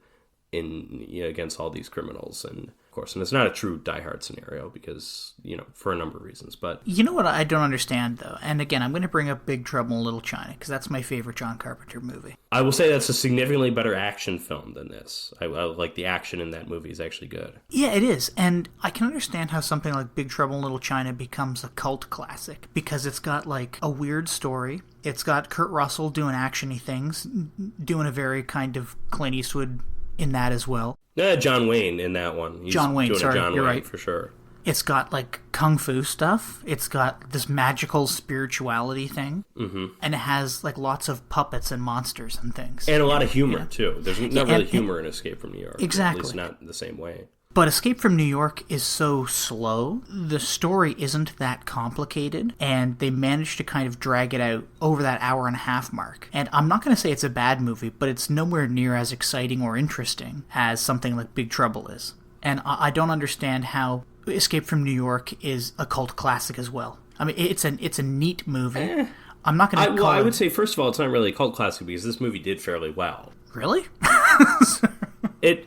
against all these criminals, and of course, and it's not a true Die Hard scenario because, for a number of reasons, but... You know what I don't understand, though? And again, I'm going to bring up Big Trouble in Little China, because that's my favorite John Carpenter movie. I will say that's a significantly better action film than this. I like the action in that movie is actually good. Yeah, it is, and I can understand how something like Big Trouble in Little China becomes a cult classic, because it's got, like, a weird story. It's got Kurt Russell doing action-y things, doing a very kind of Clint Eastwood in that as well. John Wayne in that one. John Wayne, you're Wayne, right. For sure. It's got, like, kung fu stuff. It's got this magical spirituality thing. Mm-hmm. And it has, like, lots of puppets and monsters and things. And a lot of humor, too. There's not really humor in Escape from New York. Exactly. At least not the same way. But Escape from New York is so slow, the story isn't that complicated, and they managed to kind of drag it out over that hour-and-a-half mark. And I'm not going to say it's a bad movie, but it's nowhere near as exciting or interesting as something like Big Trouble is. And I don't understand how Escape from New York is a cult classic as well. I mean, it's a neat movie. I'm not going to call I would say, first of all, it's not really a cult classic because this movie did fairly well. Really? It's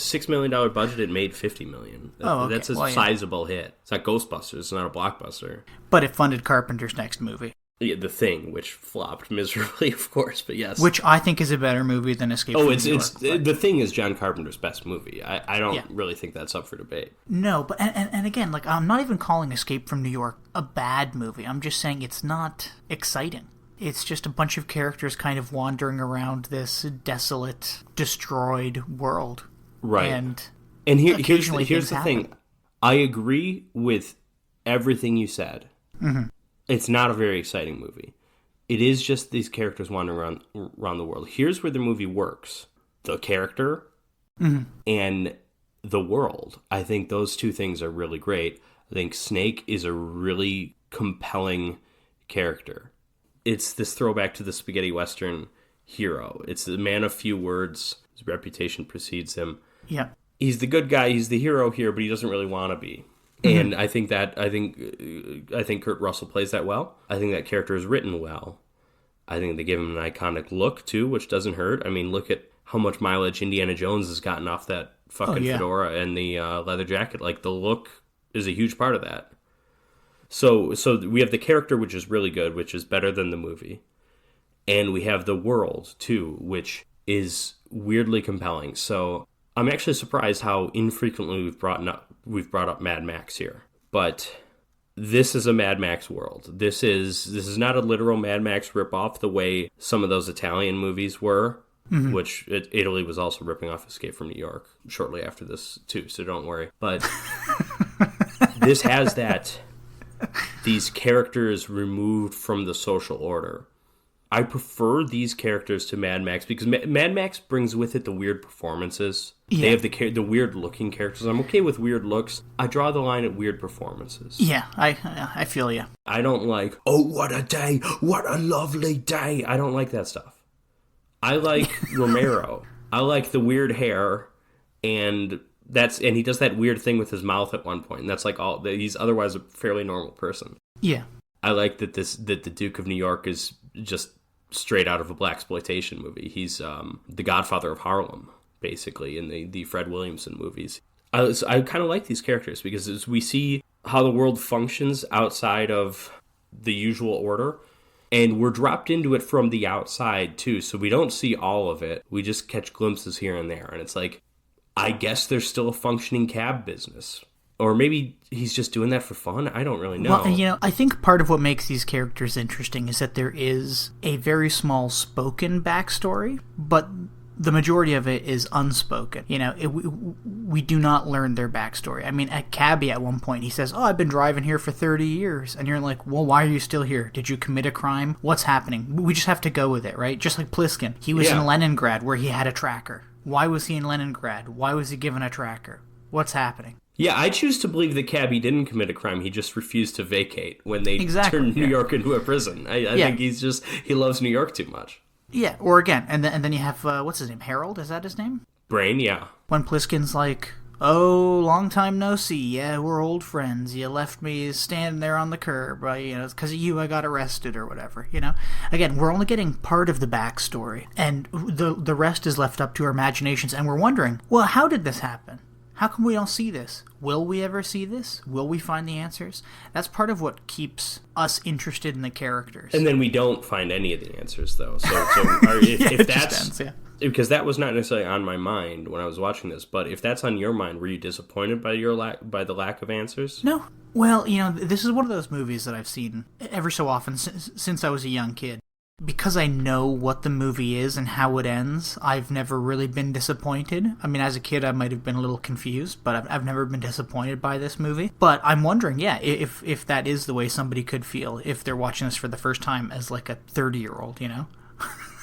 a $6 million budget. It made $50 million. Okay. That's a sizable hit. It's not Ghostbusters. It's not a blockbuster. But it funded Carpenter's next movie. Yeah, The Thing, which flopped miserably, of course, but yes. Which I think is a better movie than Escape from New York. The Thing is John Carpenter's best movie. I don't really think that's up for debate. No, but and again, like, I'm not even calling Escape from New York a bad movie. I'm just saying it's not exciting. It's just a bunch of characters kind of wandering around this desolate, destroyed world. Right. And here's the thing. I agree with everything you said. Mm-hmm. It's not a very exciting movie. It is just these characters wandering around the world. Here's where the movie works. The character and the world. I think those two things are really great. I think Snake is a really compelling character. It's this throwback to the spaghetti western hero. It's the man of few words. His reputation precedes him. Yeah. He's the good guy. He's the hero here, but he doesn't really want to be. And I think Kurt Russell plays that well. I think that character is written well. I think they give him an iconic look too, which doesn't hurt. I mean, look at how much mileage Indiana Jones has gotten off that fucking fedora and the leather jacket. Like, the look is a huge part of that. So we have the character, which is really good, which is better than the movie. And we have the world, too, which is weirdly compelling. So I'm actually surprised how infrequently we've brought up Mad Max here. But this is a Mad Max world. This is not a literal Mad Max ripoff the way some of those Italian movies were. which Italy was also ripping off Escape from New York shortly after this too, so don't worry. But this has these characters removed from the social order. I prefer these characters to Mad Max because Mad Max brings with it the weird performances. Yeah. They have the weird looking characters. I'm okay with weird looks. I draw the line at weird performances. Yeah, I feel you. I don't like, oh, what a day, what a lovely day. I don't like that stuff. I like Romero. I like the weird hair, and he does that weird thing with his mouth at one point, and that's like he's otherwise a fairly normal person. Yeah. I like that the Duke of New York is just straight out of a blaxploitation movie. He's the Godfather of Harlem, basically, in the Fred Williamson movies. I kind of like these characters because as we see how the world functions outside of the usual order, and we're dropped into it from the outside too, so we don't see all of it. We just catch glimpses here and there, and it's like, I guess there's still a functioning cab business. Or maybe he's just doing that for fun. I don't really know. Well, I think part of what makes these characters interesting is that there is a very small spoken backstory, but the majority of it is unspoken. We do not learn their backstory. I mean, at Cabby at one point, he says, "Oh, I've been driving here for 30 years." And you're like, well, why are you still here? Did you commit a crime? What's happening? We just have to go with it, right? Just like Pliskin. He was in Leningrad where he had a tracker. Why was he in Leningrad? Why was he given a tracker? What's happening? Yeah, I choose to believe that Cabby didn't commit a crime. He just refused to vacate when they turned New York into a prison. I think he loves New York too much. Yeah, or again, and then you have, what's his name, Harold? Is that his name? Brain, yeah. When Pliskin's like, oh, long time no see. Yeah, we're old friends. You left me standing there on the curb. It's because of you I got arrested or whatever, Again, we're only getting part of the backstory, and the rest is left up to our imaginations, and we're wondering, well, how did this happen? How come we don't see this? Will we ever see this? Will we find the answers? That's part of what keeps us interested in the characters. And then we don't find any of the answers, though. So if that's... Because that was not necessarily on my mind when I was watching this, but if that's on your mind, were you disappointed by the lack of answers? No. Well, this is one of those movies that I've seen every so often since I was a young kid. Because I know what the movie is and how it ends, I've never really been disappointed. I mean, as a kid, I might have been a little confused, but I've never been disappointed by this movie. But I'm wondering, if that is the way somebody could feel if they're watching this for the first time as like a 30-year-old,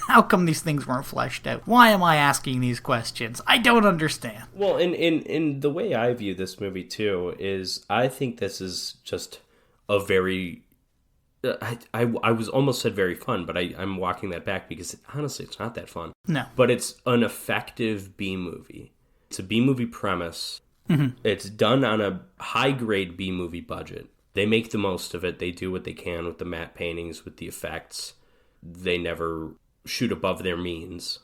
How come these things weren't fleshed out? Why am I asking these questions? I don't understand. Well, in the way I view this movie, too, is I think this is just a very... I was almost said very fun, but I'm walking that back because honestly, it's not that fun. No. But it's an effective B-movie. It's a B-movie premise. Mm-hmm. It's done on a high-grade B-movie budget. They make the most of it. They do what they can with the matte paintings, with the effects. They never shoot above their means.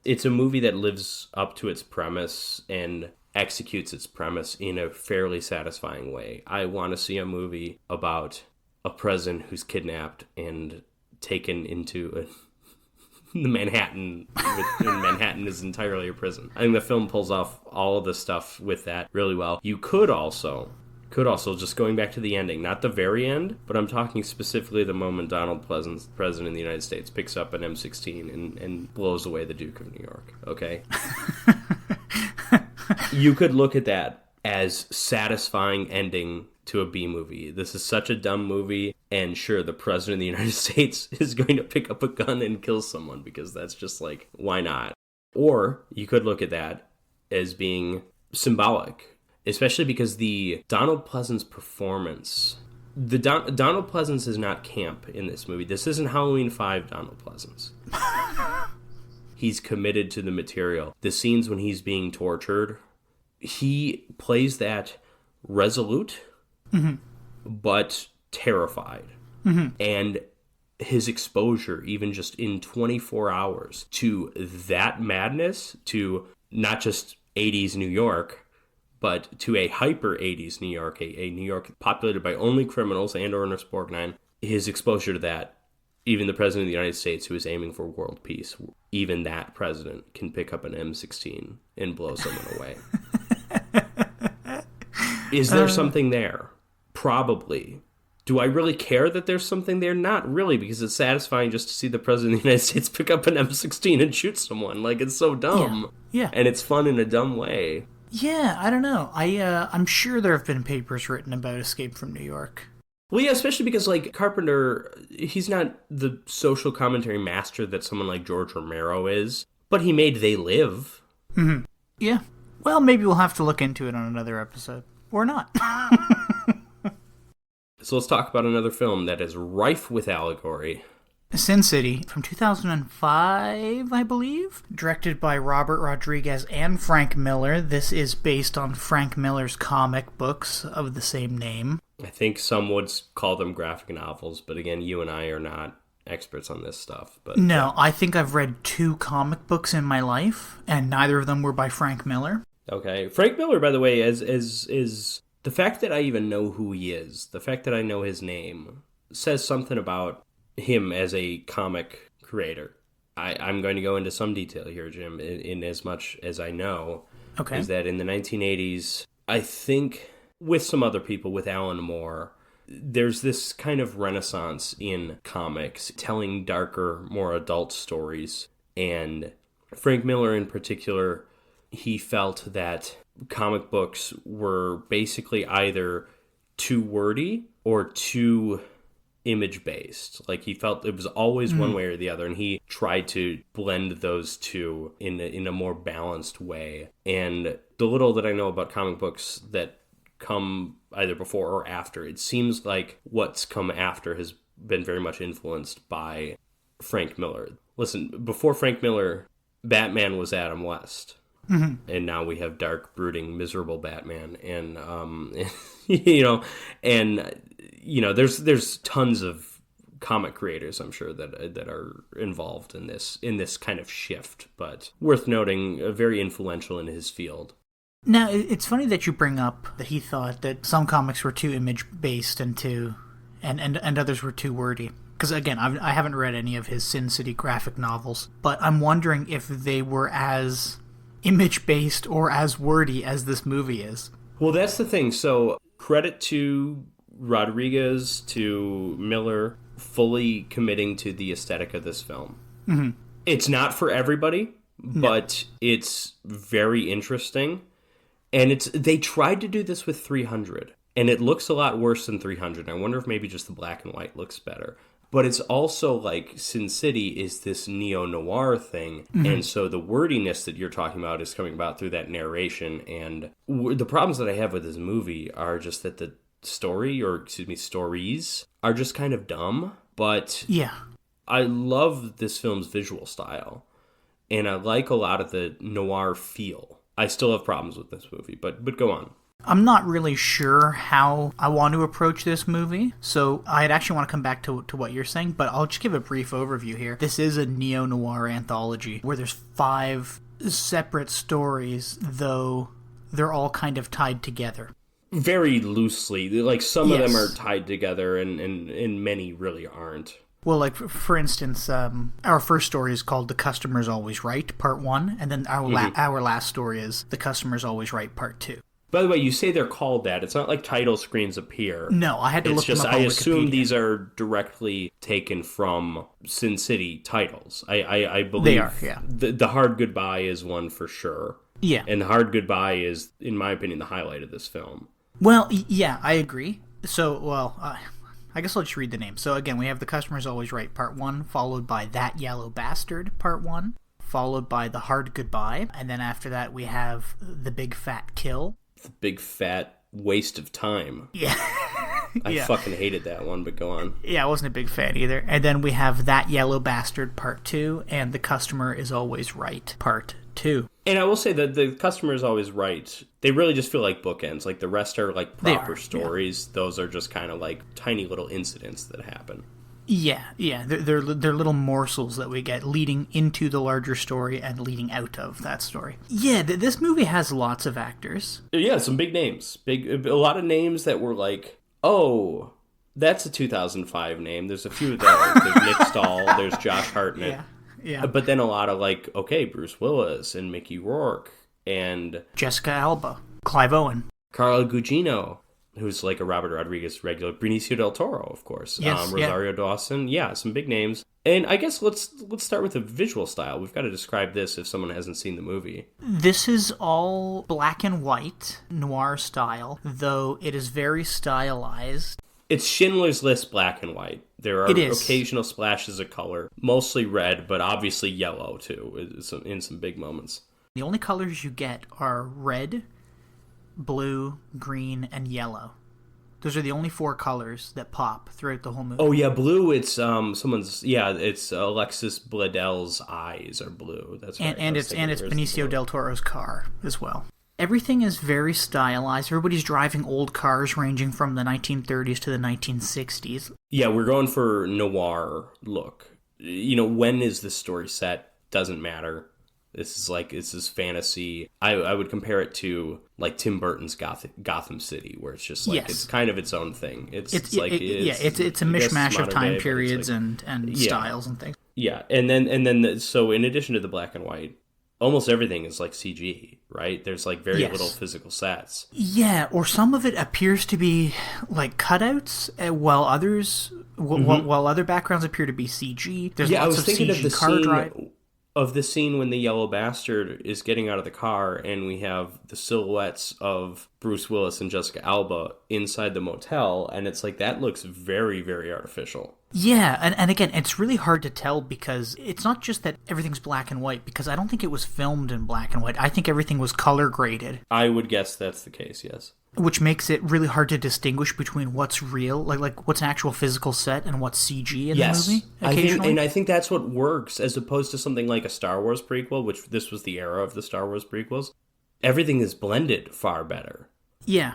It's a movie that lives up to its premise and executes its premise in a fairly satisfying way. I want to see a movie about a president who's kidnapped and taken into Manhattan, and Manhattan is entirely a prison. I think the film pulls off all of the stuff with that really well. You could also, just going back to the ending, not the very end, but I'm talking specifically the moment Donald Pleasance, President of the United States, picks up an M16 and blows away the Duke of New York, okay? You could look at that as satisfying ending to a B movie. This is such a dumb movie, and sure, the President of the United States is going to pick up a gun and kill someone because that's just like, why not? Or you could look at that as being symbolic, especially because the Donald Pleasance performance, Donald Pleasance is not camp in this movie. This isn't Halloween 5 Donald Pleasance. He's committed to the material. The scenes when he's being tortured, he plays that resolute, mm-hmm. but terrified. Mm-hmm. And his exposure, even just in 24 hours, to that madness, to not just 80s New York, but to a hyper 80s New York, a New York populated by only criminals and Ernest Borgnine, his exposure to that, even the President of the United States, who is aiming for world peace, even that president can pick up an M16 and blow someone away. Is there something there? Probably, Do I really care that there's something there? Not really, because it's satisfying just to see the President of the United States pick up an M16 and shoot someone. Like, it's so dumb. Yeah. And it's fun in a dumb way. Yeah, I don't know. I'm sure there have been papers written about Escape from New York. Well, yeah, especially because, like, Carpenter, he's not the social commentary master that someone like George Romero is, but he made They Live. Mm-hmm. Yeah. Well, maybe we'll have to look into it on another episode. Or not. So let's talk about another film that is rife with allegory. Sin City, from 2005, I believe. Directed by Robert Rodriguez and Frank Miller. This is based on Frank Miller's comic books of the same name. I think some would call them graphic novels, but again, you and I are not experts on this stuff. But no, I think I've read 2 comic books in my life, and neither of them were by Frank Miller. Okay. Frank Miller, by the way, is the fact that I even know who he is, the fact that I know his name, says something about him as a comic creator. I'm going to go into some detail here, Jim, in as much as I know. Okay. Is that in the 1980s, I think, with some other people, with Alan Moore, there's this kind of renaissance in comics, telling darker, more adult stories. And Frank Miller in particular, he felt that comic books were basically either too wordy or too image-based. Like, he felt it was always one way or the other, and he tried to blend those two in a more balanced way. And the little that I know about comic books that come either before or after, it seems like what's come after has been very much influenced by Frank Miller. Listen, before Frank Miller, Batman was Adam West. Mm-hmm. And now we have dark, brooding, miserable Batman. And, there's tons of comic creators, I'm sure, that are involved in this kind of shift. But worth noting, very influential in his field. Now, it's funny that you bring up that he thought that some comics were too image-based and others were too wordy. Because, again, I haven't read any of his Sin City graphic novels, but I'm wondering if they were as image-based or as wordy as this movie is. Well, that's the thing. So, credit to Rodriguez, to Miller, fully committing to the aesthetic of this film. Mm-hmm. It's not for everybody, but it's very interesting. And they tried to do this with 300, and it looks a lot worse than 300. I wonder if maybe just the black and white looks better. But it's also like Sin City is this neo-noir thing, and so the wordiness that you're talking about is coming about through that narration. And the problems that I have with this movie are just that the stories are just kind of dumb. But yeah, I love this film's visual style, and I like a lot of the noir feel. I still have problems with this movie, but go on. I'm not really sure how I want to approach this movie, so I'd actually want to come back to what you're saying, but I'll just give a brief overview here. This is a neo-noir anthology where there's 5 separate stories, though they're all kind of tied together. Very loosely. Like, some of them are tied together, and many really aren't. Well, like, for instance, our first story is called The Customer's Always Right, Part 1, and then our last story is The Customer's Always Right, Part 2. By the way, you say they're called that. It's not like title screens appear. No, I had to look them up on Wikipedia. I assume these are directly taken from Sin City titles. I believe they are, yeah. The Hard Goodbye is one for sure. Yeah. And The Hard Goodbye is, in my opinion, the highlight of this film. Well, yeah, I agree. So, I guess I'll just read the name. So again, we have The Customer's Always Right, Part 1, followed by That Yellow Bastard, Part 1, followed by The Hard Goodbye, and then after that we have The Big Fat Kill. The big fat waste of time. Yeah. I fucking hated that one, but go on. Yeah, I wasn't a big fan either. And then we have That Yellow Bastard Part 2 and The Customer is Always Right Part 2. And I will say that The Customer is Always Right. They really just feel like bookends. Like, the rest are like proper stories. Yeah. Those are just kind of like tiny little incidents that happen. Yeah. They're little morsels that we get leading into the larger story and leading out of that story. Yeah, this movie has lots of actors. Yeah, some big names. A lot of names that were like, oh, that's a 2005 name. There's a few of those. There's Nick Stahl. There's Josh Hartnett. Yeah. But then a lot of like, okay, Bruce Willis and Mickey Rourke and Jessica Alba, Clive Owen, Carla Gugino. who's like a Robert Rodriguez regular. Benicio del Toro, of course. Yes, Rosario Dawson. Yeah, some big names. And I guess let's start with the visual style. We've got to describe this if someone hasn't seen the movie. This is all black and white, noir style, though it is very stylized. It's Schindler's List black and white. There are occasional splashes of color, mostly red, but obviously yellow too, in some big moments. The only colors you get are red, blue, green, and yellow. Those are the only 4 colors that pop throughout the whole movie. Oh yeah, blue. It's it's Alexis Bledel's eyes are blue. That's right. And it's Benicio del Toro's car as well. Everything is very stylized. Everybody's driving old cars ranging from the 1930s to the 1960s. Yeah, we're going for noir look. When is this story set? Doesn't matter. This is fantasy. I would compare it to like Tim Burton's Gotham City, where it's just like it's kind of its own thing. It's a mishmash of time periods and styles and things. Yeah, so in addition to the black and white, almost everything is like CG, right? There's like very little physical sets. Yeah, or some of it appears to be like cutouts, while other backgrounds appear to be CG. There's lots of CG car drive. Of the scene when the yellow bastard is getting out of the car and we have the silhouettes of Bruce Willis and Jessica Alba inside the motel, and it's like that looks very, very artificial. Yeah, and again, it's really hard to tell because it's not just that everything's black and white, because I don't think it was filmed in black and white. I think everything was color graded. I would guess that's the case, yes. Which makes it really hard to distinguish between what's real, like what's an actual physical set and what's CG in the movie. I think that's what works, as opposed to something like a Star Wars prequel, which this was the era of the Star Wars prequels. Everything is blended far better. Yeah.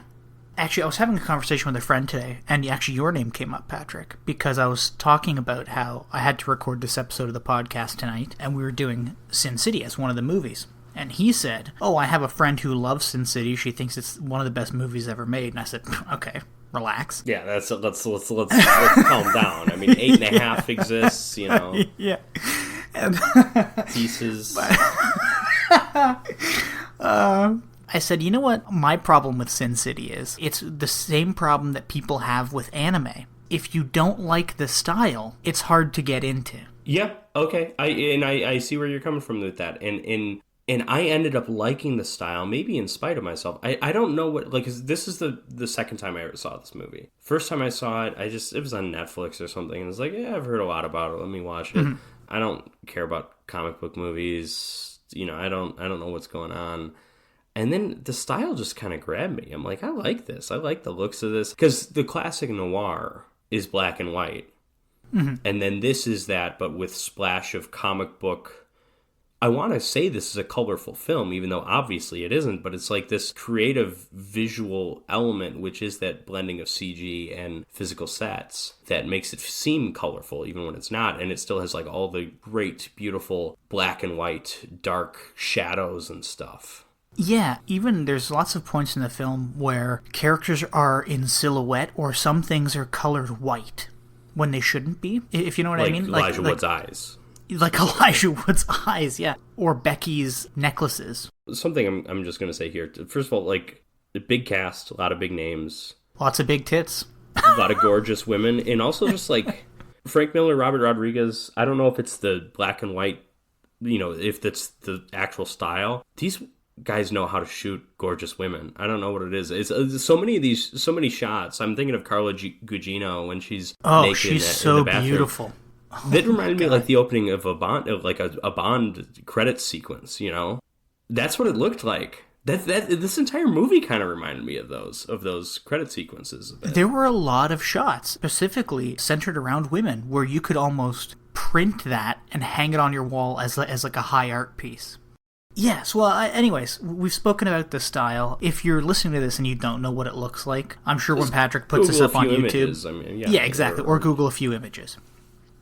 Actually, I was having a conversation with a friend today, and actually your name came up, Patrick, because I was talking about how I had to record this episode of the podcast tonight, and we were doing Sin City as one of the movies. And he said, "Oh, I have a friend who loves Sin City. She thinks it's one of the best movies ever made." And I said, "Okay, relax." Yeah, let's calm down. I mean, 8.5 exists, Yeah. And pieces. I said, you know what my problem with Sin City is? It's the same problem that people have with anime. If you don't like the style, it's hard to get into. Yeah, okay. I see where you're coming from with that. And I ended up liking the style, maybe in spite of myself. I don't know what, like, 'cause this is the second time I ever saw this movie. First time I saw it, it was on Netflix or something, and I was like, yeah, I've heard a lot about it, let me watch it. Mm-hmm. I don't care about comic book movies, I don't know what's going on. And then the style just kind of grabbed me. I'm like, I like this. I like the looks of this. Because the classic noir is black and white. Mm-hmm. And then this is that, but with splash of comic book. I want to say this is a colorful film, even though obviously it isn't. But it's like this creative visual element, which is that blending of CG and physical sets that makes it seem colorful, even when it's not. And it still has like all the great, beautiful black and white, dark shadows and stuff. Yeah, even there's lots of points in the film where characters are in silhouette or some things are colored white when they shouldn't be, if you know what I mean. Elijah Wood's eyes. Like Elijah Wood's eyes, yeah. Or Becky's necklaces. Something I'm just going to say here. First of all, like, a big cast, a lot of big names. Lots of big tits. A lot of gorgeous women. And also just, like, Frank Miller, Robert Rodriguez, I don't know if it's the black and white, if that's the actual style. These guys know how to shoot gorgeous women. I don't know what it is. It's so many shots. I'm thinking of Carla Gugino when she's naked she's in the bathroom. Beautiful. That reminded me like the opening of a Bond, a Bond credit sequence. That's what it looked like. This entire movie kind of reminded me of those credit sequences. There were a lot of shots specifically centered around women where you could almost print that and hang it on your wall as like a high art piece. Yes, well, anyways, we've spoken about the style. If you're listening to this and you don't know what it looks like, I'm sure when Patrick puts this up on YouTube... Images. Yeah, exactly, or Google a few images.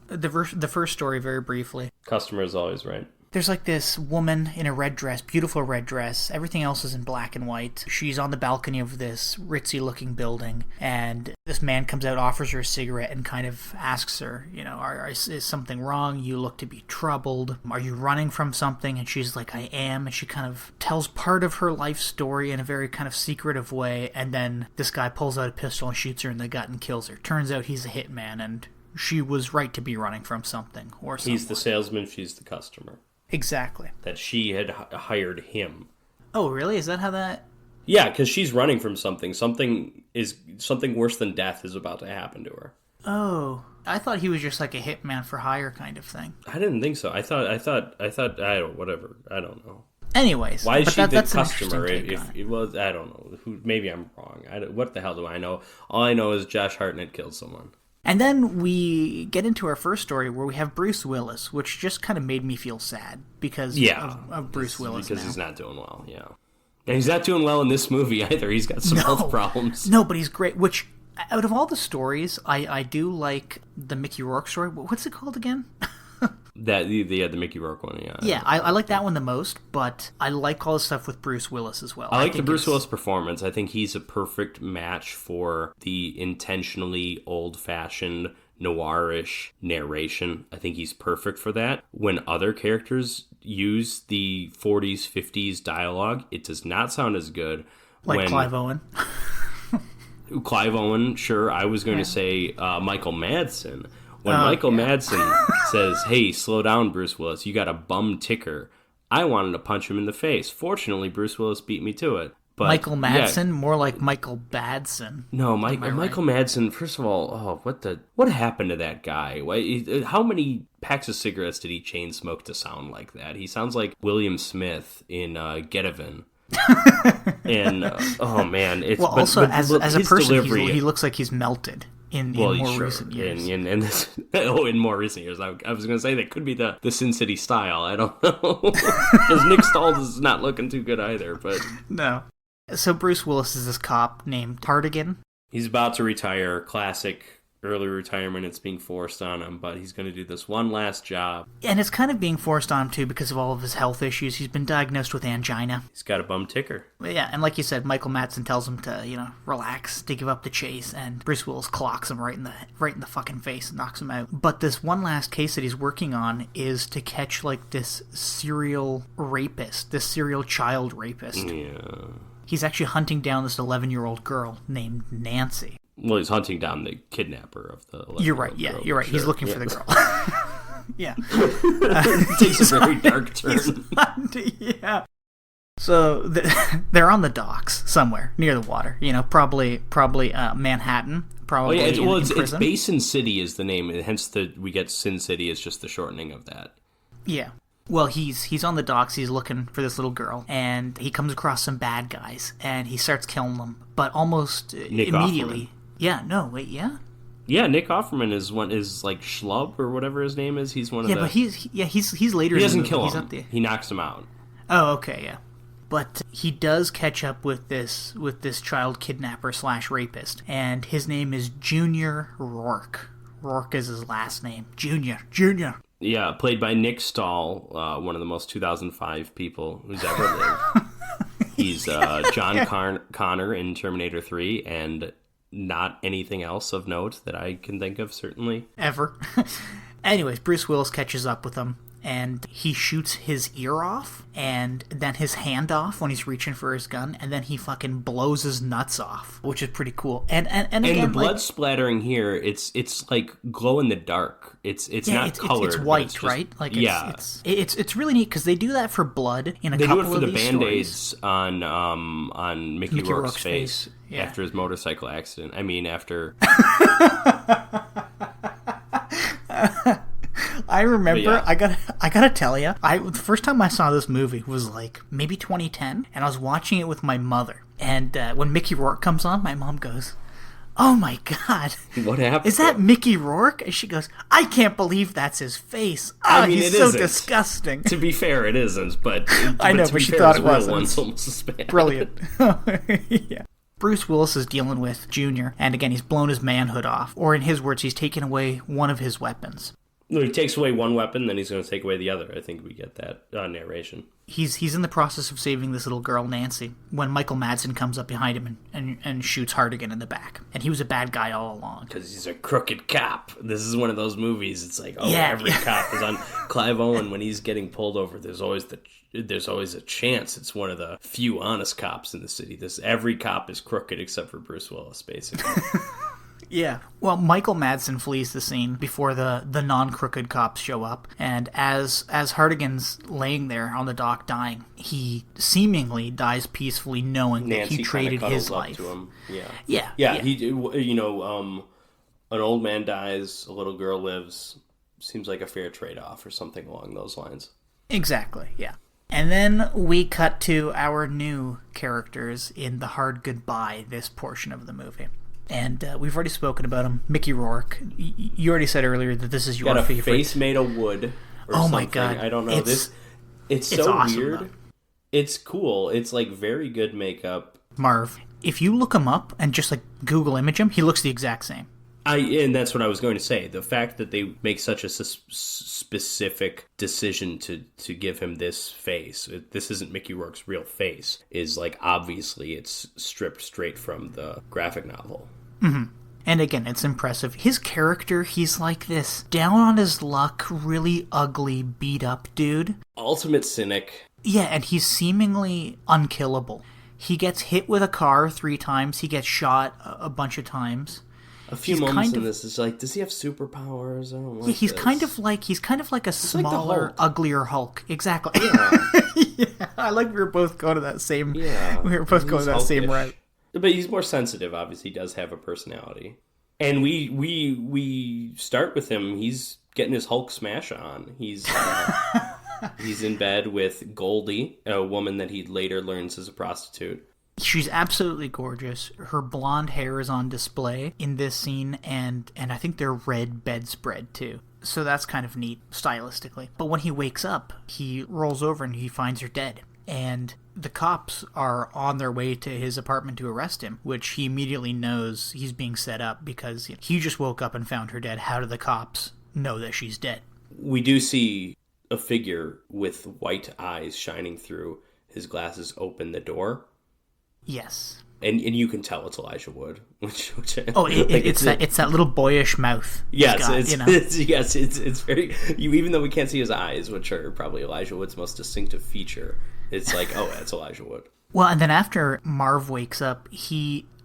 The first story, very briefly. Customer is always right. There's like this woman in a red dress, beautiful red dress. Everything else is in black and white. She's on the balcony of this ritzy-looking building, and this man comes out, offers her a cigarette, and kind of asks her, is something wrong? You look to be troubled. Are you running from something? And she's like, I am. And she kind of tells part of her life story in a very kind of secretive way, and then this guy pulls out a pistol and shoots her in the gut and kills her. Turns out he's a hitman, and she was right to be running from something or someone. He's the salesman, she's the customer. Exactly. That she had hired him. Oh, really? Is that how that... Yeah, because she's running from something. Something worse than death is about to happen to her. Oh, I thought he was just like a hitman for hire kind of thing. I didn't think so. I thought, whatever. I don't know. Anyways. Why is she the customer? If it was, I don't know. Maybe I'm wrong. What the hell do I know? All I know is Josh Hartnett killed someone. And then we get into our first story where we have Bruce Willis, which just kind of made me feel sad because of Bruce Willis. Because he's not doing well, yeah. And he's not doing well in this movie either. He's got some health problems. No, but he's great, which, out of all the stories, I do like the Mickey Rourke story. What's it called again? The Mickey Rourke one, yeah. Yeah, I like that one the most, but I like all the stuff with Bruce Willis as well. I like the Bruce Willis performance. I think he's a perfect match for the intentionally old-fashioned, noirish narration. I think he's perfect for that. When other characters use the 40s, 50s dialogue, it does not sound as good. Like Clive Owen. Clive Owen, sure. I was going to say Michael Madsen. When Michael Madsen says, hey, slow down, Bruce Willis, you got a bum ticker, I wanted to punch him in the face. Fortunately, Bruce Willis beat me to it. But, Michael Madsen? Yeah. More like Michael Badson. No, Michael Madsen, first of all, what happened to that guy? How many packs of cigarettes did he chain smoke to sound like that? He sounds like William Smith in Get Even. And, oh man. It's, well, also, as a person, he looks like he's melted. In more recent years. In more recent years. I was going to say that could be the Sin City style. I don't know. Because Nick Stahl is not looking too good either. But no. So Bruce Willis is this cop named Hartigan. He's about to retire. Classic early retirement. It's being forced on him, but he's going to do this one last job. And it's kind of being forced on him, too, because of all of his health issues. He's been diagnosed with angina. He's got a bum ticker. Yeah, and like you said, Michael Madsen tells him to, relax, to give up the chase, and Bruce Willis clocks him right in the fucking face and knocks him out. But this one last case that he's working on is to catch, this serial rapist, this serial child rapist. Yeah. He's actually hunting down this 11-year-old girl named Nancy. Well, he's hunting down the kidnapper of the 11-year-old You're right, yeah, girl, you're right. Sure. He's looking for the girl. Yeah. It takes a very dark turn. Yeah. So they're on the docks somewhere near the water. Probably Manhattan. Probably. Oh, yeah, it's Basin City is the name, and hence we get Sin City is just the shortening of that. Yeah. Well, he's on the docks, he's looking for this little girl, and he comes across some bad guys, and he starts killing them, but almost Nick immediately. Offerman. Yeah, no, wait, yeah? Yeah, Nick Offerman is like Schlub or whatever his name is. He's one of the... Yeah, but he's later. He doesn't kill him. He knocks him out. Oh, okay, yeah. But he does catch up with this child kidnapper / rapist, and his name is Junior Rourke. Rourke is his last name. Junior. Yeah, played by Nick Stahl, one of the most 2005 people who's ever lived. He's John Connor in Terminator 3, and not anything else of note that I can think of, certainly. Ever. Anyways, Bruce Willis catches up with him, and he shoots his ear off, and then his hand off when he's reaching for his gun, and then he fucking blows his nuts off, which is pretty cool. And again, the blood splattering here, it's like glow in the dark. It's not colored. It's white, right? It's really neat because they do that for blood in a couple of these stories. They do it for the Band-Aids on Mickey Rourke's face after his motorcycle accident. I mean, after. I remember, I gotta tell you, the first time I saw this movie was maybe 2010, and I was watching it with my mother. And when Mickey Rourke comes on, my mom goes, "Oh my god, what happened? Is that Mickey Rourke?" And she goes, "I can't believe that's his face. Oh, he's so disgusting." To be fair, it isn't, but I know, but she thought it was almost as bad. Brilliant. Yeah. Bruce Willis is dealing with Junior, and again, he's blown his manhood off, or in his words, he's taken away one of his weapons. He takes away one weapon, then he's going to take away the other. I think we get that narration. He's in the process of saving this little girl, Nancy, when Michael Madsen comes up behind him and shoots Hartigan in the back. And he was a bad guy all along. Because he's a crooked cop. This is one of those movies. It's like, every cop is on. Clive Owen, when he's getting pulled over, there's always a chance it's one of the few honest cops in the city. Every cop is crooked except for Bruce Willis, basically. Yeah. Well, Michael Madsen flees the scene before the non-crooked cops show up, and as Hartigan's laying there on the dock dying, he seemingly dies peacefully, knowing that he traded his life. To him. Yeah. He, an old man dies, a little girl lives. Seems like a fair trade-off or something along those lines. Exactly. Yeah. And then we cut to our new characters in the hard goodbye, this portion of the movie. And we've already spoken about him. Mickey Rourke. You already said earlier that this is your favorite. Got a face made of wood or something. My God. I don't know. It's so awesome, weird. Though. It's cool. It's like very good makeup. Marv, if you look him up and just like Google image him, he looks the exact same. And that's what I was going to say. The fact that they make such a specific decision to give him this face, this isn't Mickey Rourke's real face, is like obviously it's stripped straight from the graphic novel. Mm-hmm. And again, it's impressive. His character, he's like this down on his luck, really ugly, beat up dude. Ultimate cynic. Yeah, and he's seemingly unkillable. He gets hit with a car 3 times. He gets shot a bunch of times. A few moments in this is like, does he have superpowers? I don't like he's this. kind of like a smaller, like uglier Hulk. Exactly. Yeah. Yeah. I like we were both going to that same. Yeah. We were both going to that same route. But he's more sensitive. Obviously, he does have a personality. And we start with him. He's getting his Hulk smash on. He's he's in bed with Goldie, a woman that he later learns is a prostitute. She's absolutely gorgeous. Her blonde hair is on display in this scene, and I think they're red bedspread too. So that's kind of neat stylistically. But when he wakes up, he rolls over and he finds her dead. And the cops are on their way to his apartment to arrest him, which he immediately knows he's being set up because he just woke up and found her dead. How do the cops know that she's dead? We do see a figure with white eyes shining through his glasses open the door. Yes. And you can tell it's Elijah Wood. Which it's that little boyish mouth. Yes, it's very. Even though we can't see his eyes, which are probably Elijah Wood's most distinctive feature, it's like, oh, that's Elijah Wood. Well, and then after Marv wakes up,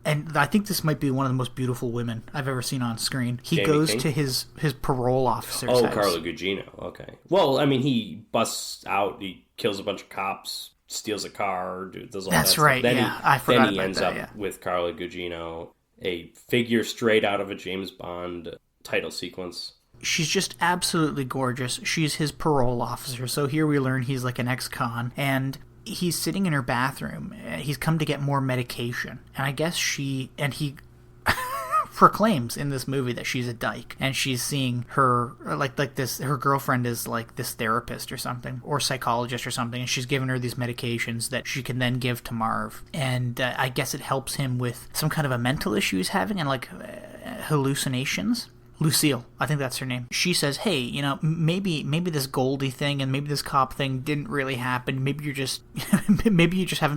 and I think this might be one of the most beautiful women I've ever seen on screen. He goes to his parole officer's house. Carlo Gugino. Okay. Well, I mean, he busts out. He kills a bunch of cops. Steals a car, does all that stuff. That's right, I forgot Then he ends up with Carla Gugino, a figure straight out of a James Bond title sequence. She's just absolutely gorgeous. She's his parole officer, so here we learn he's like an ex-con, and he's sitting in her bathroom. He's come to get more medication, and I guess he proclaims in this movie that she's a dyke, and she's seeing her like this. Her girlfriend is like this therapist or something, or psychologist or something, and she's giving her these medications that she can then give to Marv, and I guess it helps him with some kind of a mental issue he's having, and like hallucinations. Lucille, I think that's her name. She says, hey, maybe this Goldie thing and maybe this cop thing didn't really happen. Maybe you just haven't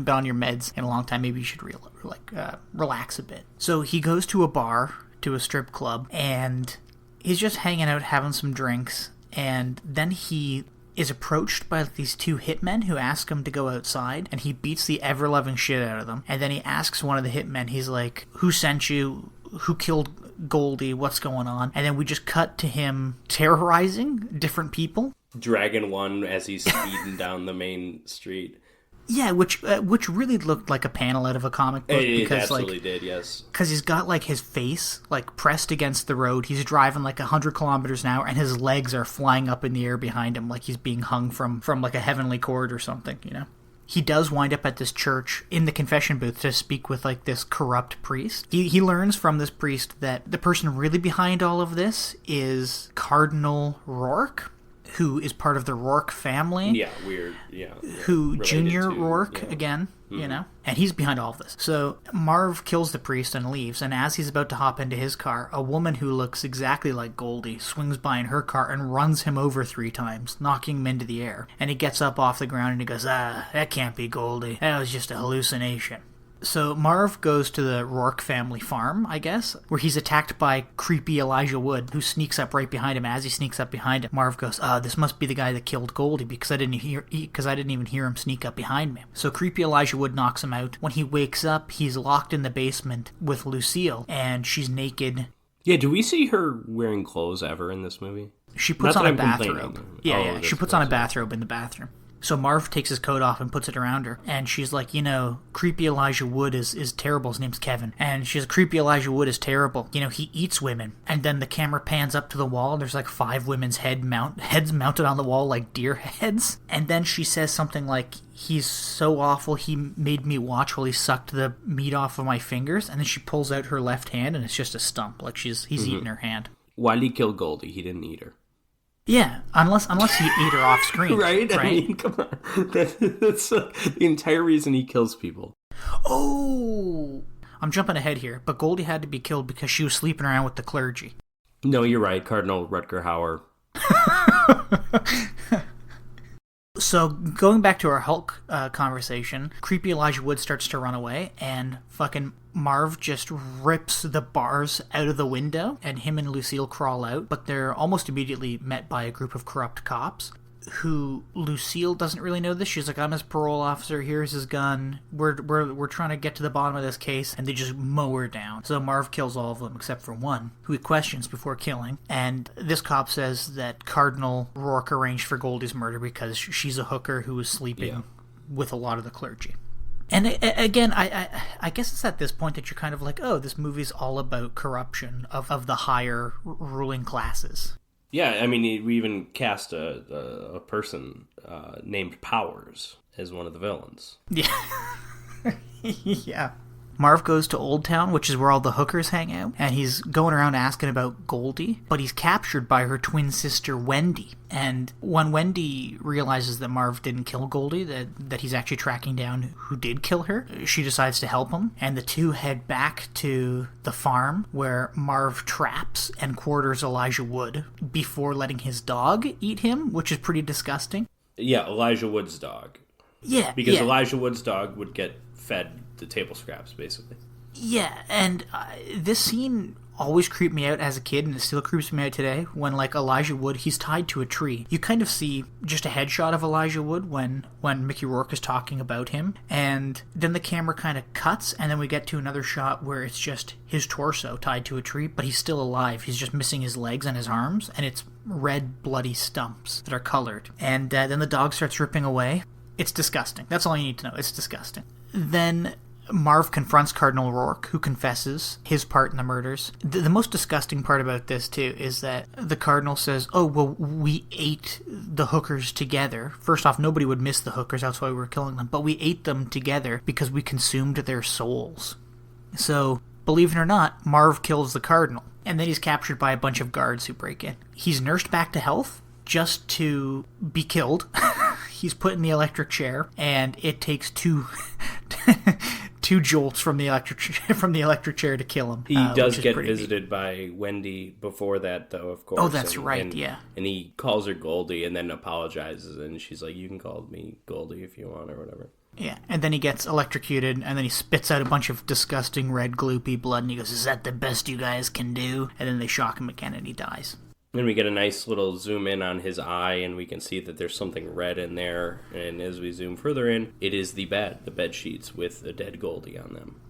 been on your meds in a long time. Maybe you should relax a bit. So he goes to a bar, to a strip club, and he's just hanging out, having some drinks, and then he is approached by these 2 hitmen who ask him to go outside, and he beats the ever-loving shit out of them. And then he asks one of the hitmen, he's like, who sent you? Who killed Goldie? What's going on? And then we just cut to him terrorizing different people. Dragging one as he's speeding down the main street. Yeah, which really looked like a panel out of a comic book. It absolutely did, yes. Because he's got like his face like pressed against the road. He's driving like 100 kilometers an hour, and his legs are flying up in the air behind him like he's being hung from like a heavenly cord or something, He does wind up at this church in the confession booth to speak with like this corrupt priest. He learns from this priest that the person really behind all of this is Cardinal Rourke, who is part of the Rourke family. Yeah, weird. Yeah. Who Junior to, Rourke again, you know, and he's behind all of this. So Marv kills the priest and leaves, and as he's about to hop into his car, a woman who looks exactly like Goldie swings by in her car and runs him over 3 times, knocking him into the air. And he gets up off the ground and he goes, that can't be Goldie. That was just a hallucination. So Marv goes to the Rourke family farm, I guess, where he's attacked by creepy Elijah Wood, who sneaks up right behind him. As he sneaks up behind him, Marv goes, this must be the guy that killed Goldie, because I didn't even hear him sneak up behind me. So creepy Elijah Wood knocks him out. When he wakes up, he's locked in the basement with Lucille, and she's naked. Yeah, do we see her wearing clothes ever in this movie? She puts on a bathrobe. Yeah, she puts on a bathrobe in the bathroom. So Marv takes his coat off and puts it around her. And she's like, creepy Elijah Wood is terrible. His name's Kevin. And she's like, creepy Elijah Wood is terrible. He eats women. And then the camera pans up to the wall. And there's like 5 women's heads mounted on the wall like deer heads. And then she says something like, he's so awful, he made me watch while he sucked the meat off of my fingers. And then she pulls out her left hand and it's just a stump. Like he's eating her hand. Why did he kill Goldie? He didn't eat her. Yeah, unless he ate her off screen. Right? I mean, come on. That's the entire reason he kills people. Oh! I'm jumping ahead here, but Goldie had to be killed because she was sleeping around with the clergy. No, you're right. Cardinal Rutger Hauer. So, going back to our Hulk conversation, creepy Elijah Wood starts to run away, and fucking Marv just rips the bars out of the window, and him and Lucille crawl out, but they're almost immediately met by a group of corrupt cops, who Lucille doesn't really know this. She's like, I'm his parole officer, here's his gun, we're trying to get to the bottom of this case, and they just mow her down. So Marv kills all of them except for one, who he questions before killing, and this cop says that Cardinal Rourke arranged for Goldie's murder because she's a hooker who was sleeping with a lot of the clergy. And again, I guess it's at this point that you're kind of like, oh, this movie's all about corruption of the higher ruling classes. Yeah, I mean, we even cast a person named Powers as one of the villains. Yeah. Yeah. Marv goes to Old Town, which is where all the hookers hang out, and he's going around asking about Goldie, but he's captured by her twin sister, Wendy. And when Wendy realizes that Marv didn't kill Goldie, that he's actually tracking down who did kill her, she decides to help him, and the two head back to the farm where Marv traps and quarters Elijah Wood before letting his dog eat him, which is pretty disgusting. Yeah, Elijah Wood's dog. Yeah, because Elijah Wood's dog would get fed the table scraps, basically. Yeah, and this scene always creeped me out as a kid, and it still creeps me out today, when, like, Elijah Wood, he's tied to a tree. You kind of see just a headshot of Elijah Wood when Mickey Rourke is talking about him, and then the camera kind of cuts, and then we get to another shot where it's just his torso tied to a tree, but he's still alive. He's just missing his legs and his arms, and it's red, bloody stumps that are colored. And then the dog starts ripping away. It's disgusting. That's all you need to know. It's disgusting. Then Marv confronts Cardinal Rourke, who confesses his part in the murders. The most disgusting part about this, too, is that the Cardinal says, oh, well, we ate the hookers together. First off, nobody would miss the hookers, that's why we were killing them. But we ate them together because we consumed their souls. So, believe it or not, Marv kills the Cardinal. And then he's captured by a bunch of guards who break in. He's nursed back to health just to be killed. He's put in the electric chair, and it takes two jolts from the electric chair to kill him. He does get visited by Wendy before that, though, of course. Oh, that's right, yeah. And he calls her Goldie and then apologizes, and she's like, you can call me Goldie if you want, or whatever. Yeah, and then he gets electrocuted, and then he spits out a bunch of disgusting red gloopy blood, and he goes, is that the best you guys can do? And then they shock him again, and he dies. And we get a nice little zoom in on his eye, and we can see that there's something red in there. And as we zoom further in, it is the bed sheets with a dead Goldie on them.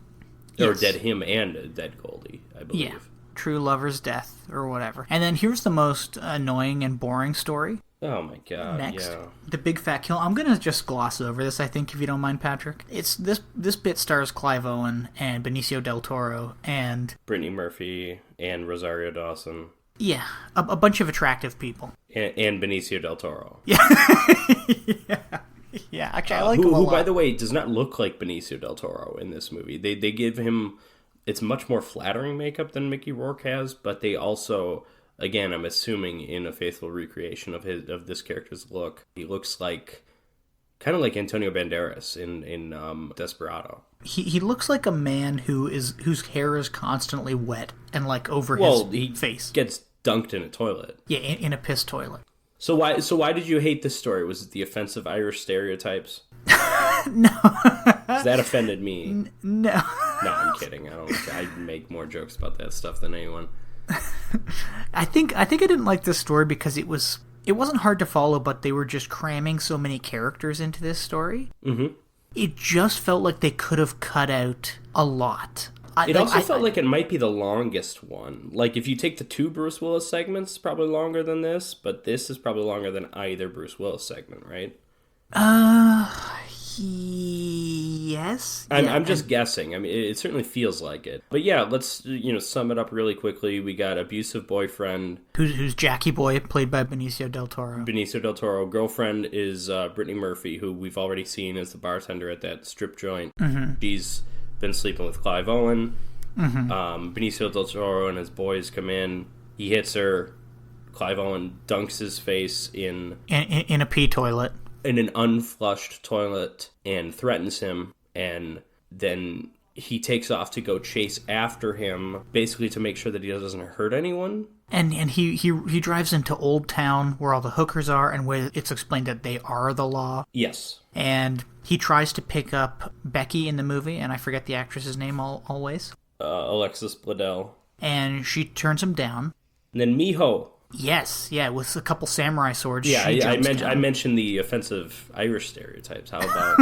Yes. Or dead him and a dead Goldie, I believe. Yeah, true lover's death, or whatever. And then here's the most annoying and boring story. Oh my god, Next, yeah. The big fat kill. I'm going to just gloss over this, I think, if you don't mind, Patrick. It's this bit stars Clive Owen and Benicio del Toro and Brittany Murphy and Rosario Dawson. Yeah, a bunch of attractive people. And Benicio del Toro. Yeah. Yeah, actually, I like him a lot. Who, by the way, does not look like Benicio del Toro in this movie. They give him... It's much more flattering makeup than Mickey Rourke has, but they also again, I'm assuming in a faithful recreation of this character's look. He looks like kind of like Antonio Banderas in Desperado. He looks like a man whose hair is constantly wet and like over his face. Gets dunked in a toilet. Yeah, in a piss toilet. So why did you hate this story? Was it the offensive Irish stereotypes? No. That offended me. No. No, I'm kidding. I make more jokes about that stuff than anyone. I think I didn't like this story because it wasn't hard to follow, but they were just cramming so many characters into this story. Mm-hmm. It just felt like they could have cut out a lot. It also felt like it might be the longest one. Like, if you take the 2 Bruce Willis segments, probably longer than this, but this is probably longer than either Bruce Willis segment, right? Yes. I'm just guessing. I mean, it certainly feels like it. But yeah, let's sum it up really quickly. We got abusive boyfriend, who's Jackie Boy, played by Benicio del Toro. Benicio del Toro. Girlfriend is Brittany Murphy, who we've already seen as the bartender at that strip joint. Mm-hmm. She's been sleeping with Clive Owen. Mm-hmm. Benicio del Toro and his boys come in. He hits her. Clive Owen dunks his face in a pee toilet. In an unflushed toilet and threatens him, and then he takes off to go chase after him, basically to make sure that he doesn't hurt anyone. And he drives into Old Town where all the hookers are, and where it's explained that they are the law. Yes. And he tries to pick up Becky in the movie, and I forget the actress's name always. Alexis Bledel. And she turns him down. And then Miho. Yes, yeah, with a couple samurai swords. Yeah, I mentioned the offensive Irish stereotypes. How about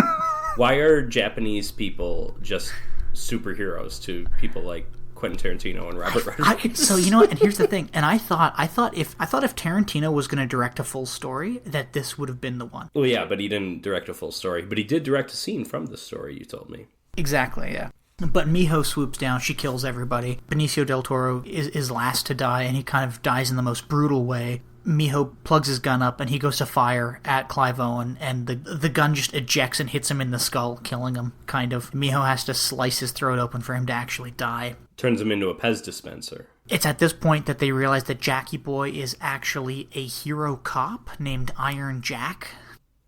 why are Japanese people just superheroes to people like Quentin Tarantino and Robert Rodriguez? So you know what? And here's the thing. And I thought if Tarantino was going to direct a full story, that this would have been the one. Well, yeah, but he didn't direct a full story. But he did direct a scene from the story. You told me. Exactly. Yeah. But Miho swoops down, she kills everybody. Benicio del Toro is last to die, and he kind of dies in the most brutal way. Miho plugs his gun up, and he goes to fire at Clive Owen, and the gun just ejects and hits him in the skull, killing him, kind of. Miho has to slice his throat open for him to actually die. Turns him into a Pez dispenser. It's at this point that they realize that Jackie Boy is actually a hero cop named Iron Jack.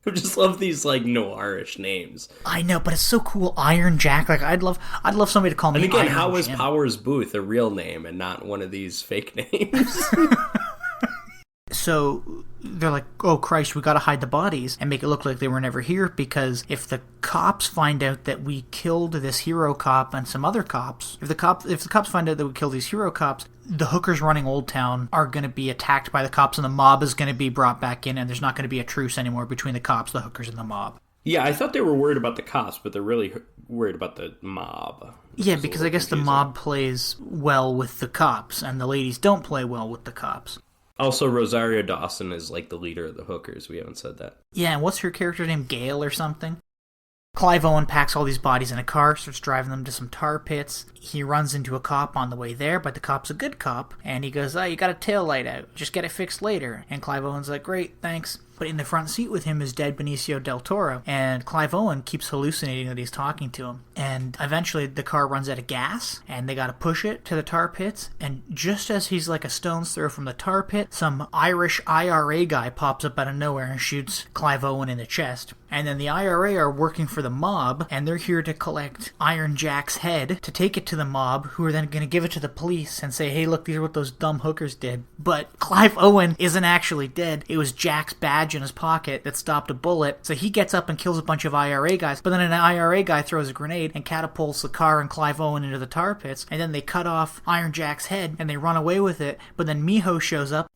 I just love these like noirish names. I know, but it's so cool, Iron Jack. Like I'd love somebody to call me. And again, Iron how is Jim. Powers Booth a real name and not one of these fake names? So they're like, oh Christ, we gotta hide the bodies and make it look like they were never here, because if the cops find out that we killed this hero cop and some other cops, if the cops find out that we killed these hero cops, the hookers running Old Town are going to be attacked by the cops, and the mob is going to be brought back in, and there's not going to be a truce anymore between the cops, the hookers, and the mob. Yeah, I thought they were worried about the cops, but they're really worried about the mob. Yeah, because I guess confusing. The mob plays well with the cops, and the ladies don't play well with the cops. Also, Rosario Dawson is like the leader of the hookers. We haven't said that. Yeah, and what's her character name? Gail or something? Clive Owen packs all these bodies in a car, starts driving them to some tar pits. He runs into a cop on the way there, but the cop's a good cop, and he goes, you got a tail light out. Just get it fixed later. And Clive Owen's like, great, thanks. But in the front seat with him is dead Benicio del Toro, and Clive Owen keeps hallucinating that he's talking to him. And eventually the car runs out of gas, and they gotta push it to the tar pits, and just as he's like a stone's throw from the tar pit, some Irish IRA guy pops up out of nowhere and shoots Clive Owen in the chest. And then the IRA are working for the mob, and they're here to collect Iron Jack's head to take it to the mob, who are then going to give it to the police and say, hey, look, these are what those dumb hookers did. But Clive Owen isn't actually dead. It was Jack's badge in his pocket that stopped a bullet. So he gets up and kills a bunch of IRA guys, but then an IRA guy throws a grenade and catapults the car and Clive Owen into the tar pits, and then they cut off Iron Jack's head and they run away with it. But then Miho shows up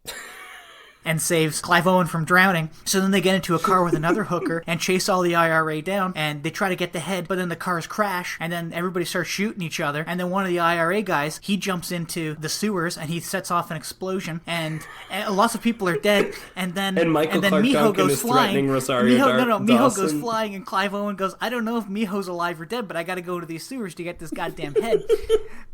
and saves Clive Owen from drowning. So then they get into a car with another hooker and chase all the IRA down, and they try to get the head, but then the cars crash, and then everybody starts shooting each other, and then one of the IRA guys, he jumps into the sewers, and he sets off an explosion, and lots of people are dead, and then Michael Clark Miho Duncan goes is flying. threatening Rosario Miho Dawson. goes flying, and Clive Owen goes, I don't know if Miho's alive or dead, but I gotta go to these sewers to get this goddamn head.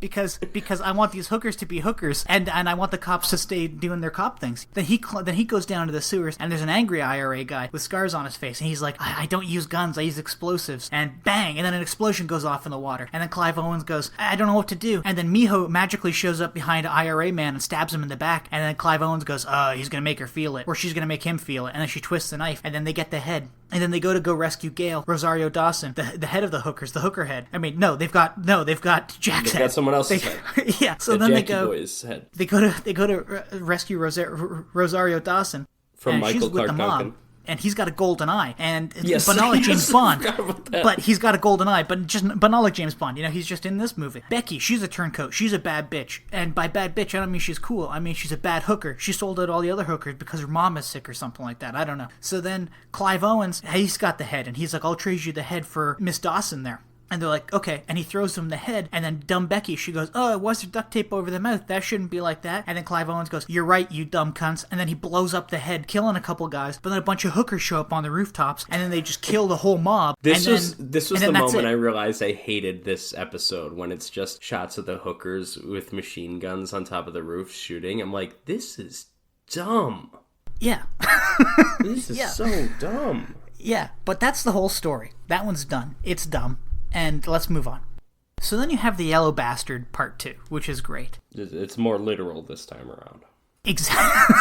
Because I want these hookers to be hookers, and I want the cops to stay doing their cop things. Then then he goes down to the sewers, and there's an angry IRA guy with scars on his face, and he's like, I don't use guns, I use explosives. And bang, and then an explosion goes off in the water. And then Clive Owens goes, I don't know what to do. And then Miho magically shows up behind IRA man and stabs him in the back. And then Clive Owens goes, he's gonna make her feel it. Or she's gonna make him feel it. And then she twists the knife, and then they get the head. And then they go rescue Gail, Rosario Dawson, the head of the hookers, the hooker head. I mean, they've got Jack's head. They've got someone else's head. Yeah, so then Jackie Boy's head. They go to rescue Rosario Dawson From and Michael she's with Clark the mob. Duncan. And he's got a golden eye, Yes. but not like James Bond. That. But he's got a golden eye, but not like James Bond. He's just in this movie. Becky, she's a turncoat. She's a bad bitch, and by bad bitch, I don't mean she's cool. I mean she's a bad hooker. She sold out all the other hookers because her mom is sick or something like that. I don't know. So then Clive Owens, he's got the head, and he's like, "I'll trade you the head for Miss Dawson there." And they're like, okay. And he throws them the head. And then dumb Becky, she goes, why is there duct tape over the mouth? That shouldn't be like that. And then Clive Owens goes, you're right, you dumb cunts. And then he blows up the head, killing a couple guys. But then a bunch of hookers show up on the rooftops. And then they just kill the whole mob. This was the moment I realized I hated this episode, when it's just shots of the hookers with machine guns on top of the roof shooting. I'm like, this is dumb. Yeah. This is so dumb. Yeah, but that's the whole story. That one's done. It's dumb. And let's move on. So then you have the Yellow Bastard Part 2, which is great. It's more literal this time around. Exactly.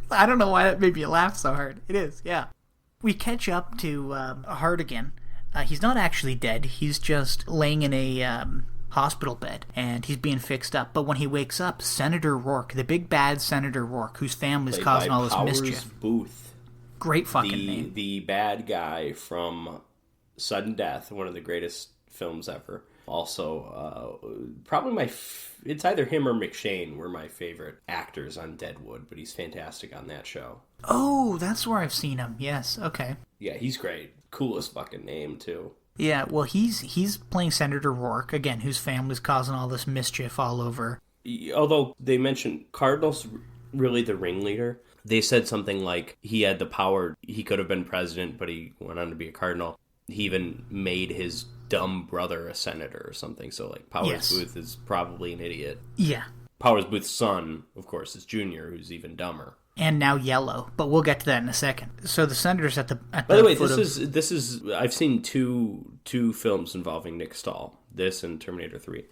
I don't know why that made me laugh so hard. It is, yeah. We catch up to Hardigan. He's not actually dead. He's just laying in a hospital bed, and he's being fixed up. But when he wakes up, Senator Rourke, the big bad Senator Rourke, whose family's Played causing by all this Powers mischief. Booth. Great fucking name. The bad guy from Sudden Death, one of the greatest films ever. Also, probably it's either him or McShane were my favorite actors on Deadwood, but he's fantastic on that show. Oh, that's where I've seen him. Yes, okay. Yeah, he's great. Coolest fucking name, too. Yeah, well, he's playing Senator Rourke, again, whose family's causing all this mischief all over. Although they mentioned Cardinal's really the ringleader. They said something like he had the power, he could have been president, but he went on to be a cardinal. He even made his dumb brother a senator or something. So, like, Powers Booth is probably an idiot. Yeah. Powers Booth's son, of course, is Junior, who's even dumber. And now Yellow, but we'll get to that in a second. So the senator's at the By the way, this is I've seen two films involving Nick Stahl, this and Terminator 3.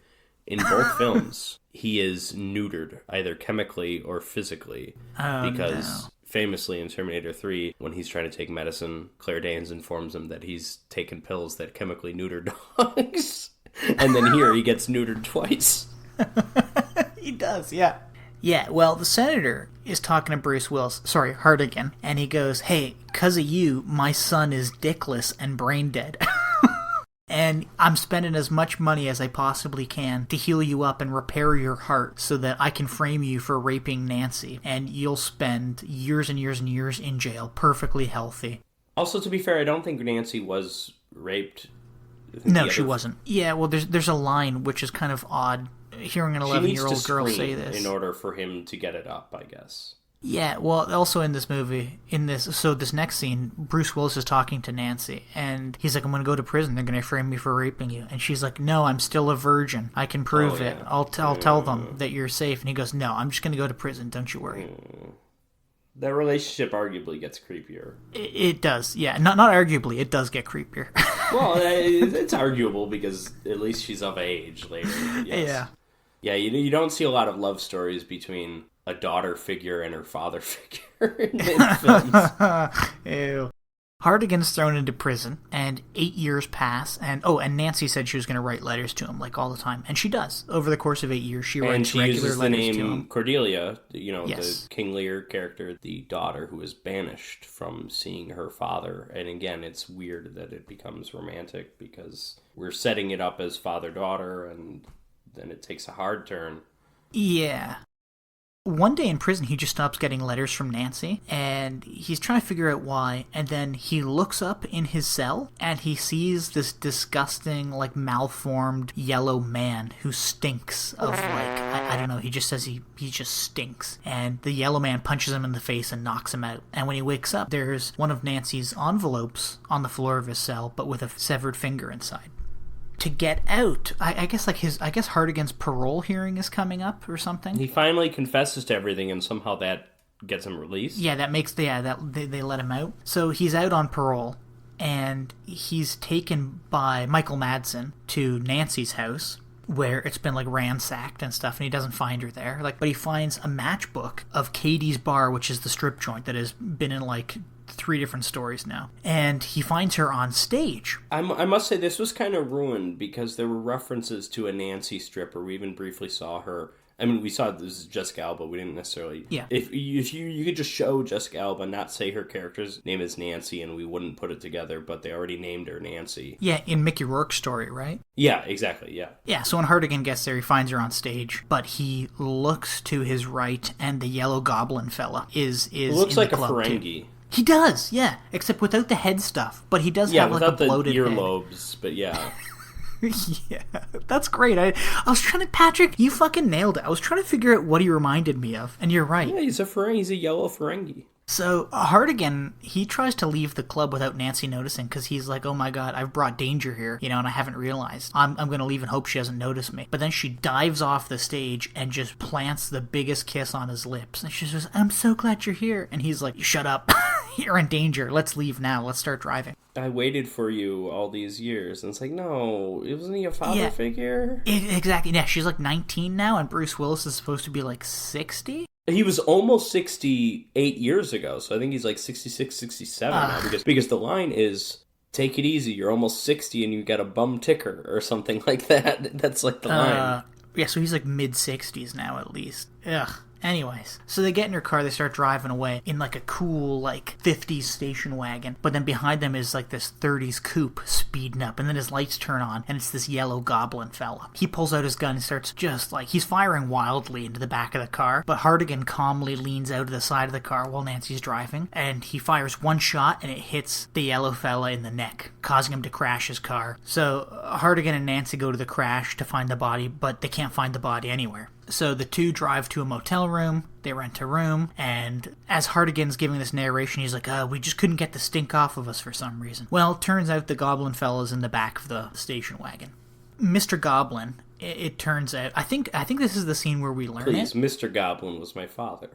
In both films, he is neutered, either chemically or physically, because famously in Terminator 3, when he's trying to take medicine, Claire Danes informs him that he's taken pills that chemically neuter dogs. And then here, he gets neutered twice. He does, yeah. Yeah, well, the senator is talking to Bruce Willis, Hardigan, and he goes, hey, 'cause of you, my son is dickless and brain dead. And I'm spending as much money as I possibly can to heal you up and repair your heart so that I can frame you for raping Nancy. And you'll spend years and years and years in jail, perfectly healthy. Also, to be fair, I don't think Nancy was raped. No, she wasn't. Yeah, well, there's a line which is kind of odd, hearing an 11-year-old girl say this. In order for him to get it up, I guess. Yeah, well, also in this movie, this next scene, Bruce Willis is talking to Nancy, and he's like, I'm going to go to prison, they're going to frame me for raping you. And she's like, no, I'm still a virgin. I can prove it. I'll tell them that you're safe. And he goes, no, I'm just going to go to prison, don't you worry. That relationship arguably gets creepier. It does, yeah. Not arguably, it does get creepier. Well, it's arguable because at least she's of age later. Yes. Yeah. Yeah, you don't see a lot of love stories between a daughter figure and her father figure in films. Ew. Hardigan's thrown into prison, and 8 years pass, and Nancy said she was going to write letters to him, like, all the time. And she does. Over the course of 8 years, she writes regular letters to him. And she uses the name Cordelia, the King Lear character, the daughter who was banished from seeing her father. And again, it's weird that it becomes romantic, because we're setting it up as father-daughter, and then it takes a hard turn. Yeah. One day in prison, he just stops getting letters from Nancy, and he's trying to figure out why, and then he looks up in his cell, and he sees this disgusting, like, malformed yellow man who stinks of, like, I don't know, he just says he just stinks. And the yellow man punches him in the face and knocks him out. And when he wakes up, there's one of Nancy's envelopes on the floor of his cell, but with a severed finger inside. to get out. I guess Hardigan's parole hearing is coming up or something. He finally confesses to everything, and somehow that gets him released. Yeah, they let him out. So he's out on parole, and he's taken by Michael Madsen to Nancy's house, where it's been like ransacked and stuff, and he doesn't find her there. But he finds a matchbook of Katie's Bar, which is the strip joint that has been in like 3 different stories now, and he finds her on stage. I must say this was kind of ruined because there were references to a Nancy stripper. We even briefly saw her. I mean, we saw this is Jessica Alba. We didn't necessarily... Yeah. If you could just show Jessica Alba, not say her character's name is Nancy, and we wouldn't put it together, but they already named her Nancy. Yeah, in Mickey Rourke's story, right? Yeah, exactly, yeah. Yeah, so when Hardigan gets there, he finds her on stage, but he looks to his right, and the yellow goblin fella is looks in like the club a Ferengi. Too. He does, yeah, except without the head stuff, but he does have like a bloated head. Yeah, without the earlobes, but yeah. Yeah, that's great. I was trying to, Patrick, you fucking nailed it. I was trying to figure out what he reminded me of, and you're right. Yeah, he's a Ferengi. He's a yellow Ferengi. So Hardigan, he tries to leave the club without Nancy noticing because he's like, oh my god, I've brought danger here, and I haven't realized. I'm going to leave and hope she doesn't notice me. But then she dives off the stage and just plants the biggest kiss on his lips. And she says, I'm so glad you're here. And he's like, shut up. You're in danger. Let's leave now. Let's start driving. I waited for you all these years. And it's like, no, wasn't he a father figure? Exactly. Yeah, she's like 19 now, and Bruce Willis is supposed to be like 60. He was almost 68 years ago, so I think he's like 66, 67 now, because the line is, take it easy, you're almost 60 and you got a bum ticker, or something like that. That's like the line. Yeah, so he's like mid-60s now at least. Ugh. Anyways, so they get in her car, they start driving away in like a cool like 50s station wagon, but then behind them is like this 30s coupe speeding up, and then his lights turn on, and it's this yellow goblin fella. He pulls out his gun and starts just like, he's firing wildly into the back of the car, but Hardigan calmly leans out of the side of the car while Nancy's driving, and he fires one shot, and it hits the yellow fella in the neck, causing him to crash his car. So Hardigan and Nancy go to the crash to find the body, but they can't find the body anywhere. So the two drive to a motel room, they rent a room, and as Hardigan's giving this narration, he's like, we just couldn't get the stink off of us for some reason. Well, turns out the goblin fella's in the back of the station wagon. Mr. Goblin, it turns out, I think this is the scene where we learn Please, Mr. Goblin was my father.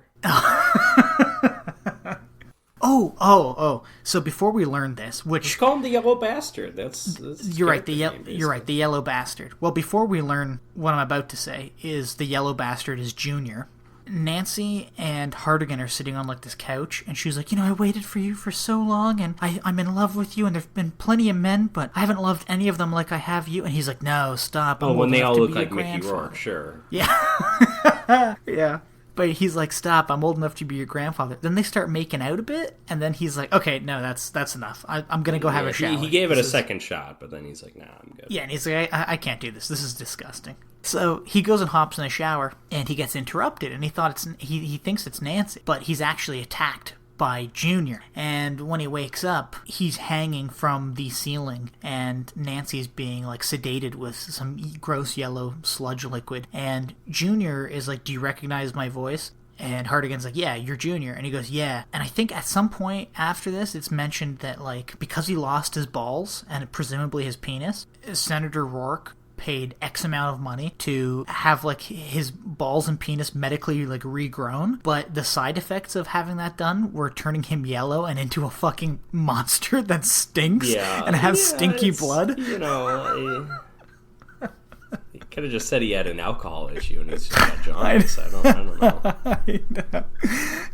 Oh! So before we learn this, which just call him the yellow bastard. That's you're right. You're right. The yellow bastard. Well, before we learn what I'm about to say, is the yellow bastard is Junior. Nancy and Hardigan are sitting on like this couch, and she's like, I waited for you for so long, and I'm in love with you, and there've been plenty of men, but I haven't loved any of them like I have you. And he's like, no, stop. When they all look like Mickey Rourke, sure. Yeah. Yeah. But he's like, stop, I'm old enough to be your grandfather. Then they start making out a bit, and then he's like, okay, no, that's enough. I'm going to go have a shower. He gave it a second shot, but then he's like, nah, I'm good. Yeah, and he's like, I can't do this. This is disgusting. So he goes and hops in the shower, and he gets interrupted, and he thinks it's Nancy, but he's actually attacked by Junior. And when he wakes up, he's hanging from the ceiling, and Nancy's being like sedated with some gross yellow sludge liquid, and Junior is like, do you recognize my voice? And Hardigan's like, yeah, you're Junior. And he goes, yeah. And I think at some point after this, it's mentioned that like, because he lost his balls and presumably his penis, Senator Rourke paid X amount of money to have like his balls and penis medically like regrown, but the side effects of having that done were turning him yellow and into a fucking monster that stinks and has stinky blood. He could have just said he had an alcohol issue and he's just got jaundice. I don't know. I know.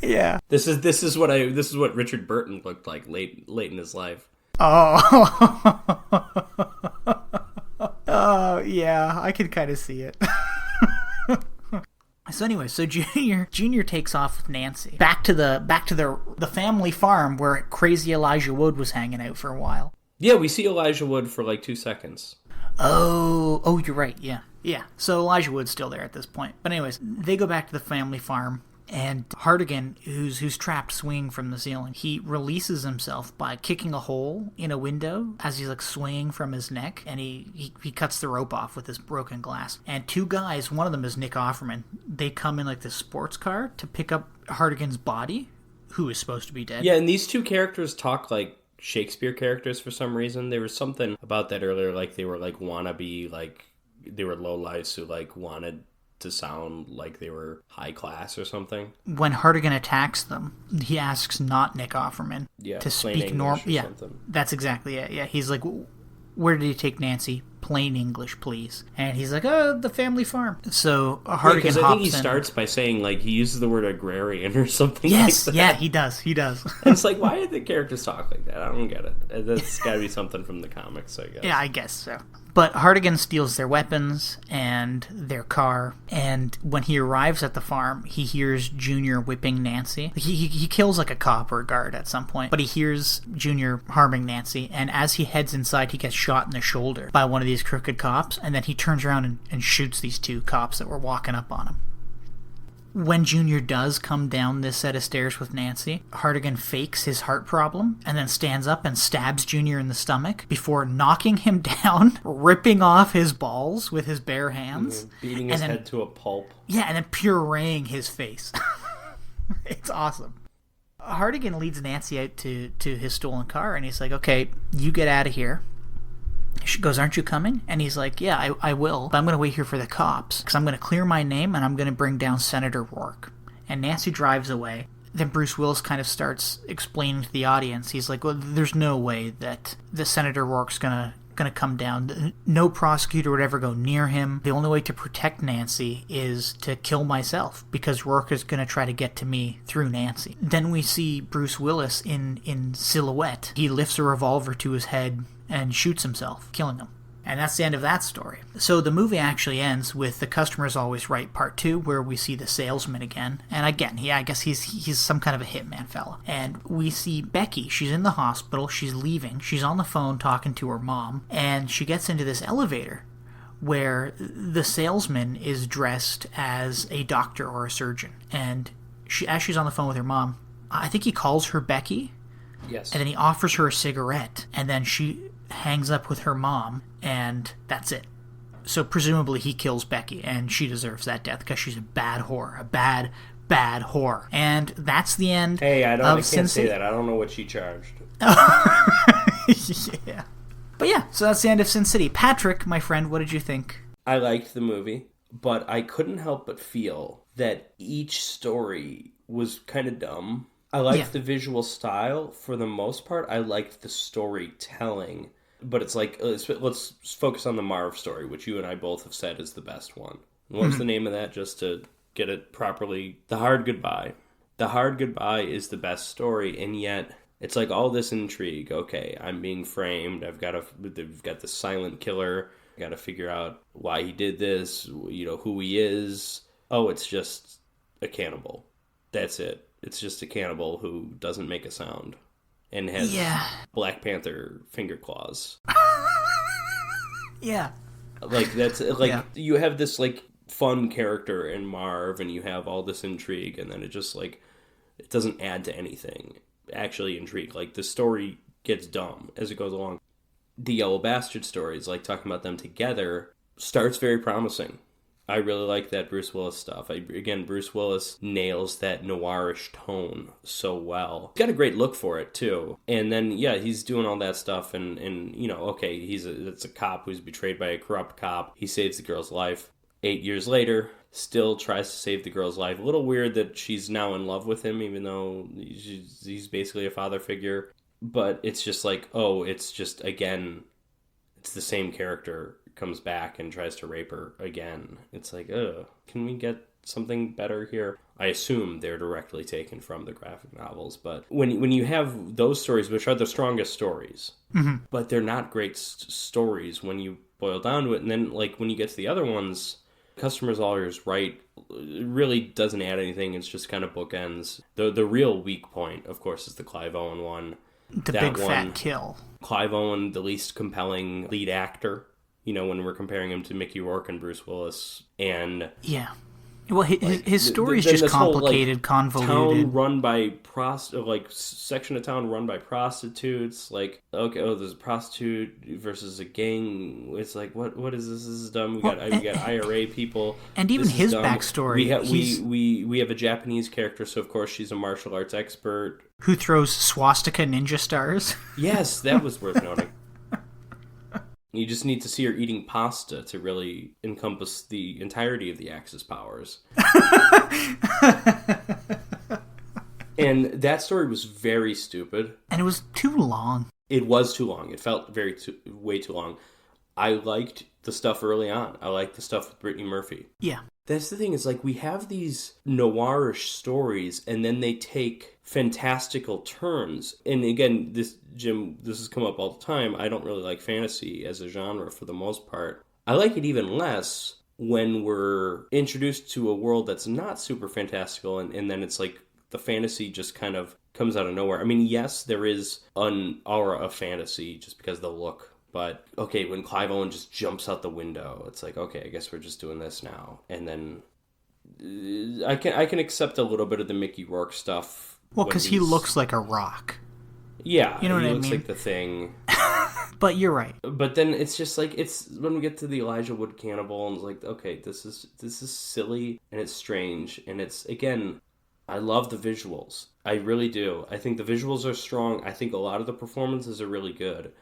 Yeah. This is what Richard Burton looked like late in his life. Oh, yeah, I can kind of see it. So anyway, so Junior takes off with Nancy back to the family farm where crazy Elijah Wood was hanging out for a while. Yeah, we see Elijah Wood for like 2 seconds. Oh, you're right. Yeah. So Elijah Wood's still there at this point. But anyways, they go back to the family farm. And Hardigan, who's trapped swinging from the ceiling, he releases himself by kicking a hole in a window as he's like swinging from his neck, and he cuts the rope off with this broken glass. And 2 guys, one of them is Nick Offerman, they come in like this sports car to pick up Hardigan's body, who is supposed to be dead. Yeah, and these 2 characters talk like Shakespeare characters for some reason. There was something about that earlier, like they were like wannabe, like they were lowlifes who like wanted to sound like they were high class or something. When Hartigan attacks them, he asks not Nick Offerman to speak normal. Yeah, something. That's exactly it. Yeah, he's like, where did you take Nancy? Plain English, please. And he's like, oh, the family farm. So Hartigan hops in. I think he starts by saying, like, he uses the word agrarian or something. Yes, like that. Yeah, he does. And it's like, why did the characters talk like that? I don't get it. That's got to be something from the comics, I guess. Yeah, I guess so. But Hartigan steals their weapons and their car, and when he arrives at the farm, he hears Junior whipping Nancy. He kills like a cop or a guard at some point, but he hears Junior harming Nancy, and as he heads inside, he gets shot in the shoulder by one of these crooked cops, and then he turns around and shoots these two cops that were walking up on him. When Junior does come down this set of stairs with Nancy, Hartigan fakes his heart problem and then stands up and stabs Junior in the stomach before knocking him down, ripping off his balls with his bare hands. Beating his head to a pulp. Yeah, and then pureeing his face. It's awesome. Hartigan leads Nancy out to his stolen car, and he's like, okay, you get out of here. She goes, aren't you coming? And he's like, yeah, I will, but I'm going to wait here for the cops, because I'm going to clear my name, and I'm going to bring down Senator Rourke. And Nancy drives away. Then Bruce Willis kind of starts explaining to the audience. He's like, well, there's no way that the Senator Rourke's going to come down. No prosecutor would ever go near him. The only way to protect Nancy is to kill myself, because Rourke is going to try to get to me through Nancy. Then we see Bruce Willis in silhouette. He lifts a revolver to his head and shoots himself, killing him. And that's the end of that story. So the movie actually ends with The Customer's Always Right Part 2, where we see the salesman again. And again, I guess he's some kind of a hitman fella. And we see Becky. She's in the hospital. She's leaving. She's on the phone talking to her mom. And she gets into this elevator where the salesman is dressed as a doctor or a surgeon. And as she's on the phone with her mom, I think he calls her Becky. Yes. And then he offers her a cigarette. And then she hangs up with her mom, and that's it. So presumably he kills Becky, and she deserves that death because she's a bad whore. A bad, bad whore. And that's the end. Hey, I can't say that. I don't know what she charged. Yeah. But yeah, so that's the end of Sin City. Patrick, my friend, what did you think? I liked the movie, but I couldn't help but feel that each story was kind of dumb. I liked the visual style for the most part. I liked the storytelling. But it's like, let's focus on the Marv story, which you and I both have said is the best one. What was the name of that, just to get it properly? The Hard Goodbye. The Hard Goodbye is the best story, and yet it's like all this intrigue. Okay, I'm being framed. We've got the silent killer. I got to figure out why he did this, who he is. Oh, it's just a cannibal. That's it. It's just a cannibal who doesn't make a sound. And has Black Panther finger claws. Yeah. Like, that's, like, you have this, like, fun character in Marv, and you have all this intrigue, and then it just, like, it doesn't add to anything. Actually intrigue. Like, the story gets dumb as it goes along. The Yellow Bastard stories, like, talking about them together, starts very promising. I really like that Bruce Willis stuff. Bruce Willis nails that noirish tone so well. He's got a great look for it, too. And then, he's doing all that stuff, and okay, it's a cop who's betrayed by a corrupt cop. He saves the girl's life. 8 years later, still tries to save the girl's life. A little weird that she's now in love with him, even though he's basically a father figure. But it's just like, it's just, again, it's the same character comes back and tries to rape her again. It's like, can we get something better here? I assume they're directly taken from the graphic novels, but when you have those stories, which are the strongest stories, but they're not great stories when you boil down to it, and then like when you get to the other ones, Customer's Always Right really doesn't add anything. It's just kind of bookends. The real weak point, of course, is the Clive Owen one. The big fat kill. Clive Owen, the least compelling lead actor. When we're comparing him to Mickey Rourke and Bruce Willis. And Well, his story is just complicated, convoluted. Town run by section of town run by prostitutes. Like, okay, there's a prostitute versus a gang. It's like, what is this? This is dumb. We got IRA people, and even his backstory. We have a Japanese character, so of course she's a martial arts expert who throws swastika ninja stars. Yes, that was worth noting. You just need to see her eating pasta to really encompass the entirety of the Axis powers. And that story was very stupid. And it was too long. It was too long. It felt way too long. I liked the stuff early on. I liked the stuff with Brittany Murphy. Yeah. That's the thing, is like we have these noirish stories and then they take fantastical turns. And again, this has come up all the time. I don't really like fantasy as a genre for the most part. I like it even less when we're introduced to a world that's not super fantastical and then it's like the fantasy just kind of comes out of nowhere. I mean, yes, there is an aura of fantasy just because of the look. But, okay, when Clive Owen just jumps out the window, it's like, okay, I guess we're just doing this now. And then I can accept a little bit of the Mickey Rourke stuff. Well, because he looks like a rock. Yeah, you know what I mean? He looks like the Thing. But you're right. But then it's just like, it's when we get to the Elijah Wood cannibal, and it's like, okay, this is silly, and it's strange, and it's, again, I love the visuals. I really do. I think the visuals are strong. I think a lot of the performances are really good.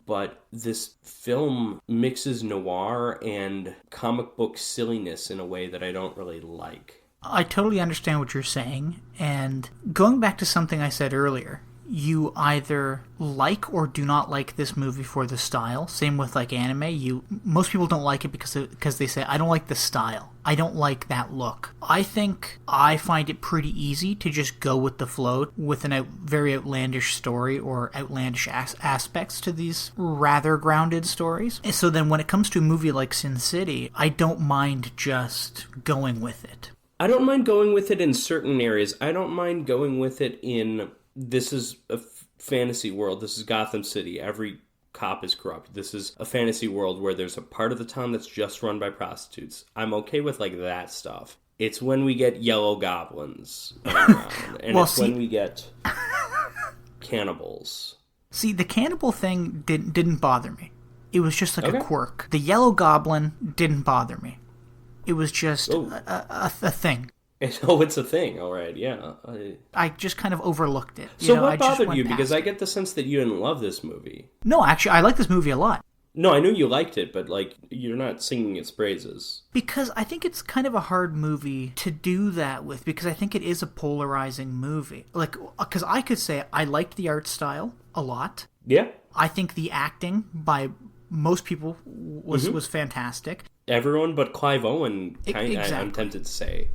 But this film mixes noir and comic book silliness in a way that I don't really like. I totally understand what you're saying. And going back to something I said earlier, you either like or do not like this movie for the style. Same with like anime. Most people don't like it because they say, I don't like the style. I don't like that look. I think I find it pretty easy to just go with the flow with a very outlandish story or outlandish aspects to these rather grounded stories. And so then when it comes to a movie like Sin City, I don't mind just going with it. I don't mind going with it in certain areas. I don't mind going with it in, this is a fantasy world. This is Gotham City. Every cop is corrupt. This is a fantasy world where there's a part of the town that's just run by prostitutes. I'm okay with like that stuff. It's when we get yellow goblins around, and when we get cannibals. See, the cannibal thing didn't bother me. It was just like a quirk. The yellow goblin didn't bother me. It was just a thing. Oh, it's a thing. All right, yeah. I just kind of overlooked it. So what bothered you? Because I get the sense that you didn't love this movie. No, actually, I like this movie a lot. No, I knew you liked it, but like you're not singing its praises. Because I think it's kind of a hard movie to do that with, because I think it is a polarizing movie. Like, because I could say I liked the art style a lot. Yeah. I think the acting by most people was fantastic. Everyone but Clive Owen, exactly. I'm tempted to say.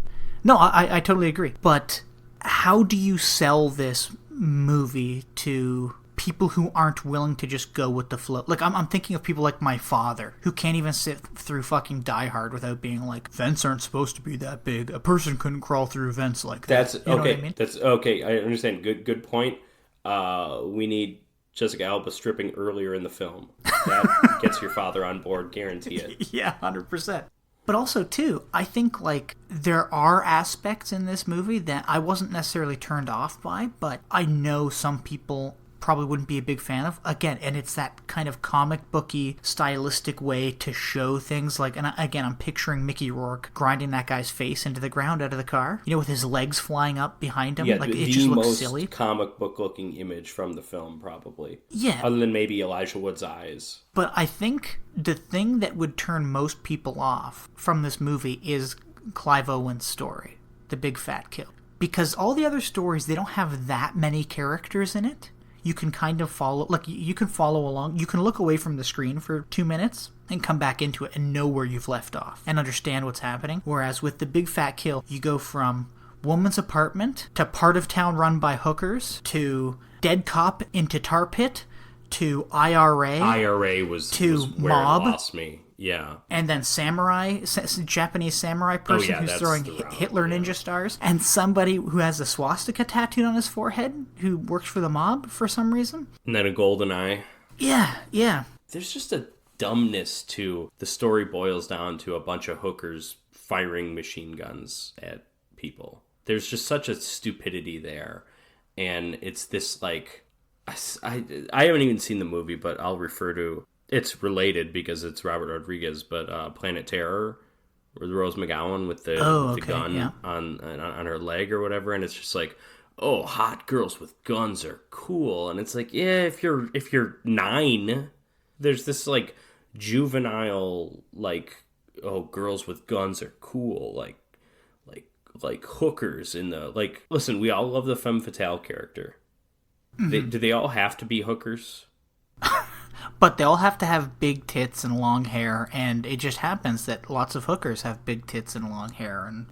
No, I totally agree. But how do you sell this movie to people who aren't willing to just go with the flow? Like, I'm thinking of people like my father, who can't even sit through fucking Die Hard without being like, vents aren't supposed to be that big. A person couldn't crawl through vents like that. That's okay. You know what I mean? That's okay. I understand. Good point. We need Jessica Alba stripping earlier in the film. That gets your father on board, guarantee it. Yeah, 100%. But also, too, I think, like, there are aspects in this movie that I wasn't necessarily turned off by, but I know some people probably wouldn't be a big fan of. Again, and it's that kind of comic booky, stylistic way to show things. Like, and again, I'm picturing Mickey Rourke grinding that guy's face into the ground out of the car. You know, with his legs flying up behind him. Yeah, like, it just looks silly. The most comic book-looking image from the film, probably. Yeah. Other than maybe Elijah Wood's eyes. But I think the thing that would turn most people off from this movie is Clive Owen's story, The Big Fat Kill. Because all the other stories, they don't have that many characters in it. You can kind of follow, like, you can follow along. You can look away from the screen for 2 minutes and come back into it and know where you've left off and understand what's happening. Whereas with The Big Fat Kill, you go from woman's apartment to part of town run by hookers to dead cop into tar pit to IRA. IRA was where mob. It lost me. Yeah. And then Japanese samurai person who's throwing Hitler ninja stars. And somebody who has a swastika tattooed on his forehead who works for the mob for some reason. And then a golden eye. Yeah. There's just a dumbness to the story boils down to a bunch of hookers firing machine guns at people. There's just such a stupidity there. And it's this, like, I haven't even seen the movie, but I'll refer to, it's related because it's Robert Rodriguez, but Planet Terror, with Rose McGowan with the gun on her leg or whatever, and it's just like, oh, hot girls with guns are cool. And it's like, yeah, if you're 9, there's this, like, juvenile, like, oh, girls with guns are cool, like hookers in the, like, listen, we all love the femme fatale character. Mm-hmm. Do they all have to be hookers? But they all have to have big tits and long hair, and it just happens that lots of hookers have big tits and long hair, and,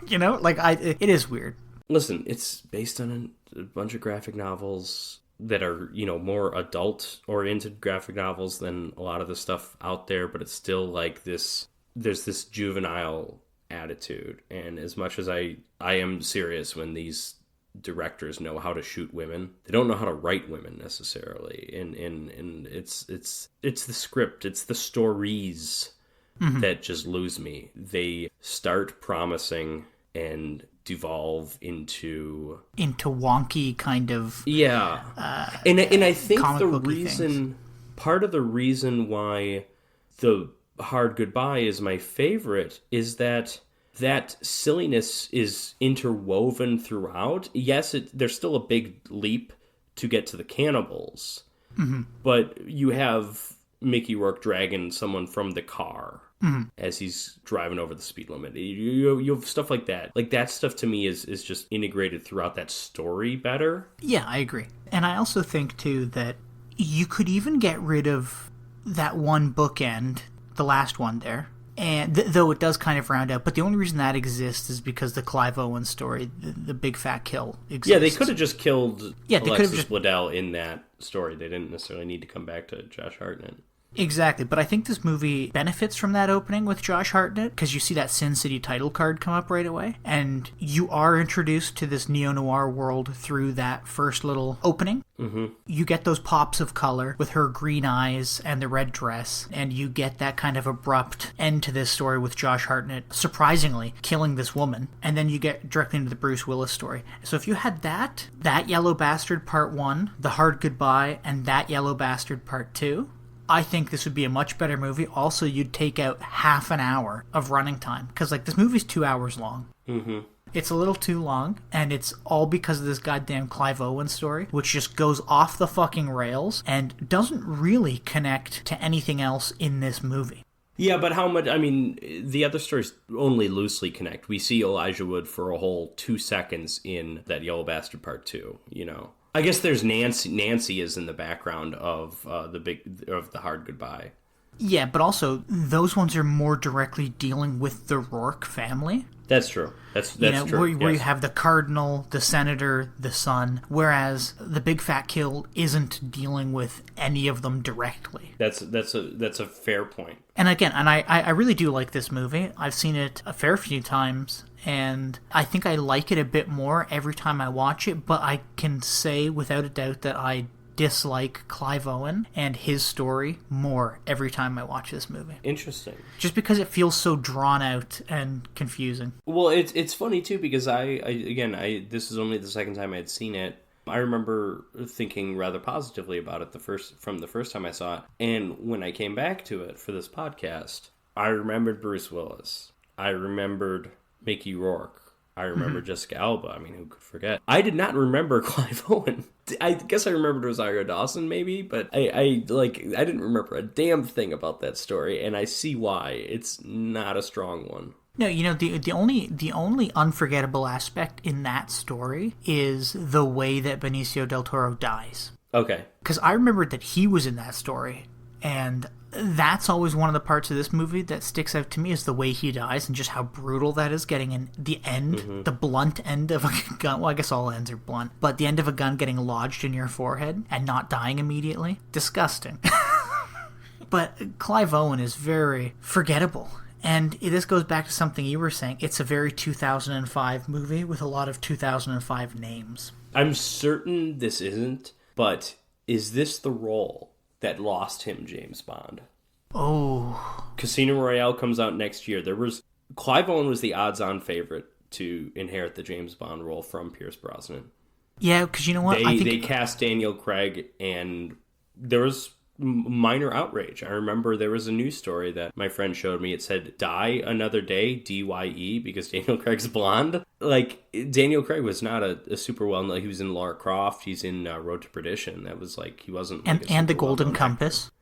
you know, like, it is weird. Listen, it's based on a bunch of graphic novels that are, you know, more adult-oriented graphic novels than a lot of the stuff out there, but it's still like this, there's this juvenile attitude. And as much as I am serious when these directors know how to shoot women, they don't know how to write women necessarily. And it's the script, it's the stories that just lose me. They start promising and devolve into wonky kind of and I think the reason part of the reason why The Hard Goodbye is my favorite is that silliness is interwoven throughout. Yes, there's still a big leap to get to the cannibals, but you have Mickey Rourke dragging someone from the car as he's driving over the speed limit. You have stuff like that. Like, that stuff to me is just integrated throughout that story better. Yeah, I agree. And I also think, too, that you could even get rid of that one bookend, the last one there, and though it does kind of round out, but the only reason that exists is because the Clive Owen story, the big fat kill, exists. Yeah, they could have just killed Alexis Bledel in that story. They didn't necessarily need to come back to Josh Hartnett. Exactly, but I think this movie benefits from that opening with Josh Hartnett, because you see that Sin City title card come up right away, and you are introduced to this neo-noir world through that first little opening. Mm-hmm. You get those pops of color with her green eyes and the red dress, and you get that kind of abrupt end to this story with Josh Hartnett surprisingly killing this woman, and then you get directly into the Bruce Willis story. So if you had that Yellow Bastard Part 1, The Hard Goodbye, and that Yellow Bastard Part 2... I think this would be a much better movie. Also, you'd take out half an hour of running time. Because, like, this movie's 2 hours long. Mm-hmm. It's a little too long, and it's all because of this goddamn Clive Owen story, which just goes off the fucking rails and doesn't really connect to anything else in this movie. Yeah, but how much... I mean, the other stories only loosely connect. We see Elijah Wood for a whole 2 seconds in that Yellow Bastard Part 2, you know. I guess there's Nancy. Nancy is in the background of The Hard Goodbye. Yeah, but also those ones are more directly dealing with the Rourke family. That's true. That's true. Where you have the cardinal, the senator, the son, whereas the big fat kill isn't dealing with any of them directly. That's a fair point. And again, I really do like this movie. I've seen it a fair few times, and I think I like it a bit more every time I watch it, but I can say without a doubt that I dislike Clive Owen and his story more every time I watch this movie. Interesting. Just because it feels so drawn out and confusing. Well, it's funny too, because I this is only the second time I'd seen it. I remember thinking rather positively about it the first time I saw it, and when I came back to it for this podcast, I remembered Bruce Willis. I remembered Mickey Rourke. I remember Jessica Alba. I mean, who could forget? I did not remember Clive Owen. I guess I remembered Rosario Dawson, maybe, but I didn't remember a damn thing about that story, and I see why. It's not a strong one. No, you know, the only unforgettable aspect in that story is the way that Benicio del Toro dies. Okay. Because I remembered that he was in that story, and that's always one of the parts of this movie that sticks out to me, is the way he dies and just how brutal that is, getting in the end, the blunt end of a gun. Well, I guess all ends are blunt, but the end of a gun getting lodged in your forehead and not dying immediately. Disgusting. But Clive Owen is very forgettable. And this goes back to something you were saying. It's a very 2005 movie with a lot of 2005 names. I'm certain this isn't, but is this the role that lost him James Bond? Oh. Casino Royale comes out next year. Clive Owen was the odds-on favorite to inherit the James Bond role from Pierce Brosnan. Yeah, because you know what? They cast Daniel Craig, and there was minor outrage. I remember there was a news story that my friend showed me. It said, "Die Another Day," DYE, because Daniel Craig's blonde. Like, Daniel Craig was not a super well-known... He was in Lara Croft. He's in Road to Perdition. That was like... He wasn't... Like, and The Golden Compass. Actor.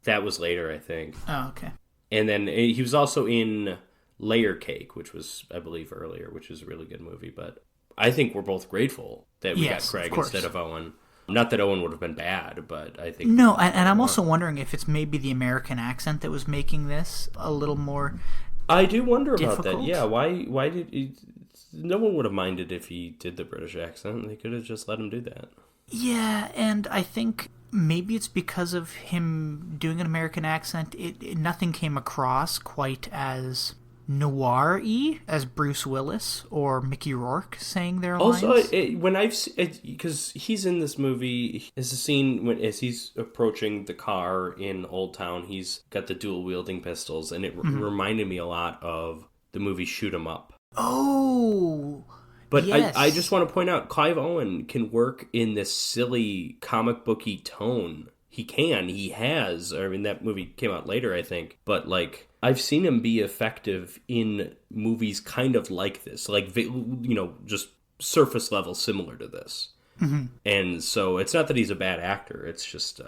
That was later, I think. Oh, okay. And then he was also in Layer Cake, which was, I believe, earlier, which is a really good movie. But I think we're both grateful that we got Craig instead of Owen. Not that Owen would have been bad, but I think... No, and I'm also wondering if it's maybe the American accent that was making this a little more I do wonder difficult. about that. Yeah, why did he... No one would have minded if he did the British accent. They could have just let him do that. Yeah, and I think maybe it's because of him doing an American accent, nothing came across quite as noir-y as Bruce Willis or Mickey Rourke saying their lines. Also, because he's in this movie, there's a scene as he's approaching the car in Old Town, he's got the dual-wielding pistols, and it reminded me a lot of the movie Shoot 'Em Up. Oh, but yes. I just want to point out, Clive Owen can work in this silly comic booky tone. He has. I mean, that movie came out later, I think. But, like, I've seen him be effective in movies kind of like this. Like, just surface level similar to this. Mm-hmm. And so it's not that he's a bad actor. It's just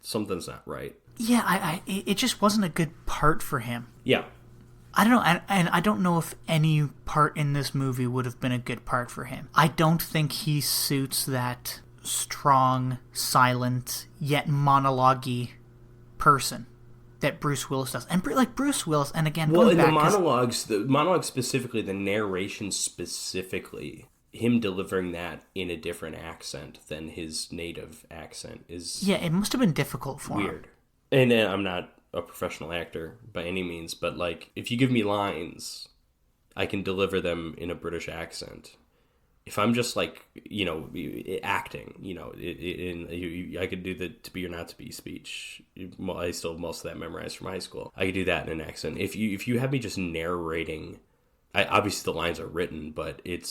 something's not right. Yeah, it just wasn't a good part for him. Yeah. I don't know, and I don't know if any part in this movie would have been a good part for him. I don't think he suits that strong, silent, yet monologue-y person that Bruce Willis does. And like Bruce Willis, and again... Well, in the monologues specifically, the narration specifically, him delivering that in a different accent than his native accent is... Yeah, it must have been difficult for him. Weird. And I'm not a professional actor by any means, but like, if you give me lines, I can deliver them in a British accent. If I'm just like, acting, I could do the to be or not to be speech. I still have most of that memorized from high school. I could do that in an accent. If you have me just narrating, obviously the lines are written, but it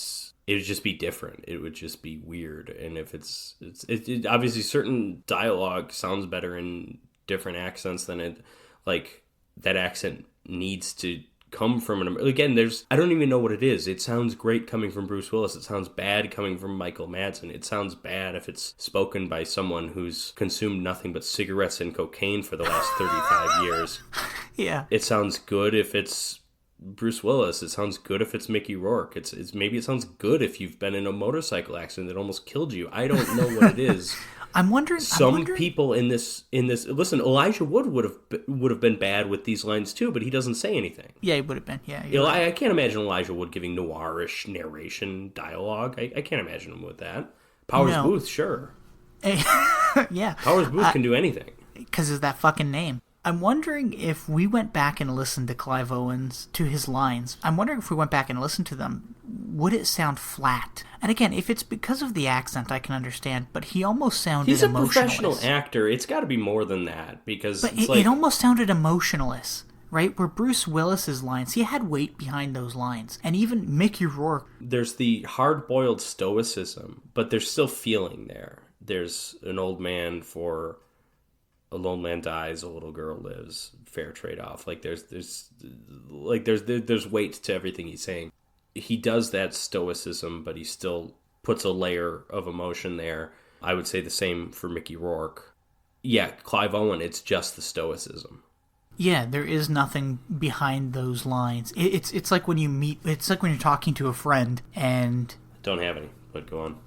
would just be different. It would just be weird. And if it's obviously certain dialogue sounds better in different accents than it, like, that accent needs to come from again, I don't even know what it is. It sounds great coming from Bruce Willis. It sounds bad coming from Michael Madsen. It sounds bad if it's spoken by someone who's consumed nothing but cigarettes and cocaine for the last 35 years. Yeah. It sounds good if it's Bruce Willis. It sounds good if it's Mickey Rourke. Maybe it sounds good if you've been in a motorcycle accident that almost killed you. I don't know what it is. I'm wondering. People in this. Listen, Elijah Wood would have been bad with these lines too, but he doesn't say anything. Yeah, he would have been. Yeah, I can't imagine Elijah Wood giving noirish narration dialogue. I can't imagine him with that. Powers Booth, sure. Yeah, Powers Booth can do anything because of that fucking name. I'm wondering if we went back and listened to Clive Owens, to his lines. I'm wondering if we went back and listened to them, would it sound flat? And again, if it's because of the accent, I can understand, but he almost sounded emotionless. He's a professional actor. It's got to be more than that, because it almost sounded emotionless, right? Where Bruce Willis's lines, he had weight behind those lines. And even Mickey Rourke. There's the hard-boiled stoicism, but there's still feeling there. There's an old man for... A lone man dies, a little girl lives. Fair trade-off. Like there's weight to everything he's saying. He does that stoicism, but he still puts a layer of emotion there. I would say the same for Mickey Rourke. Yeah, Clive Owen, it's just the stoicism. Yeah, there is nothing behind those lines. It's like when you meet. It's like when you're talking to a friend and don't have any, but go on.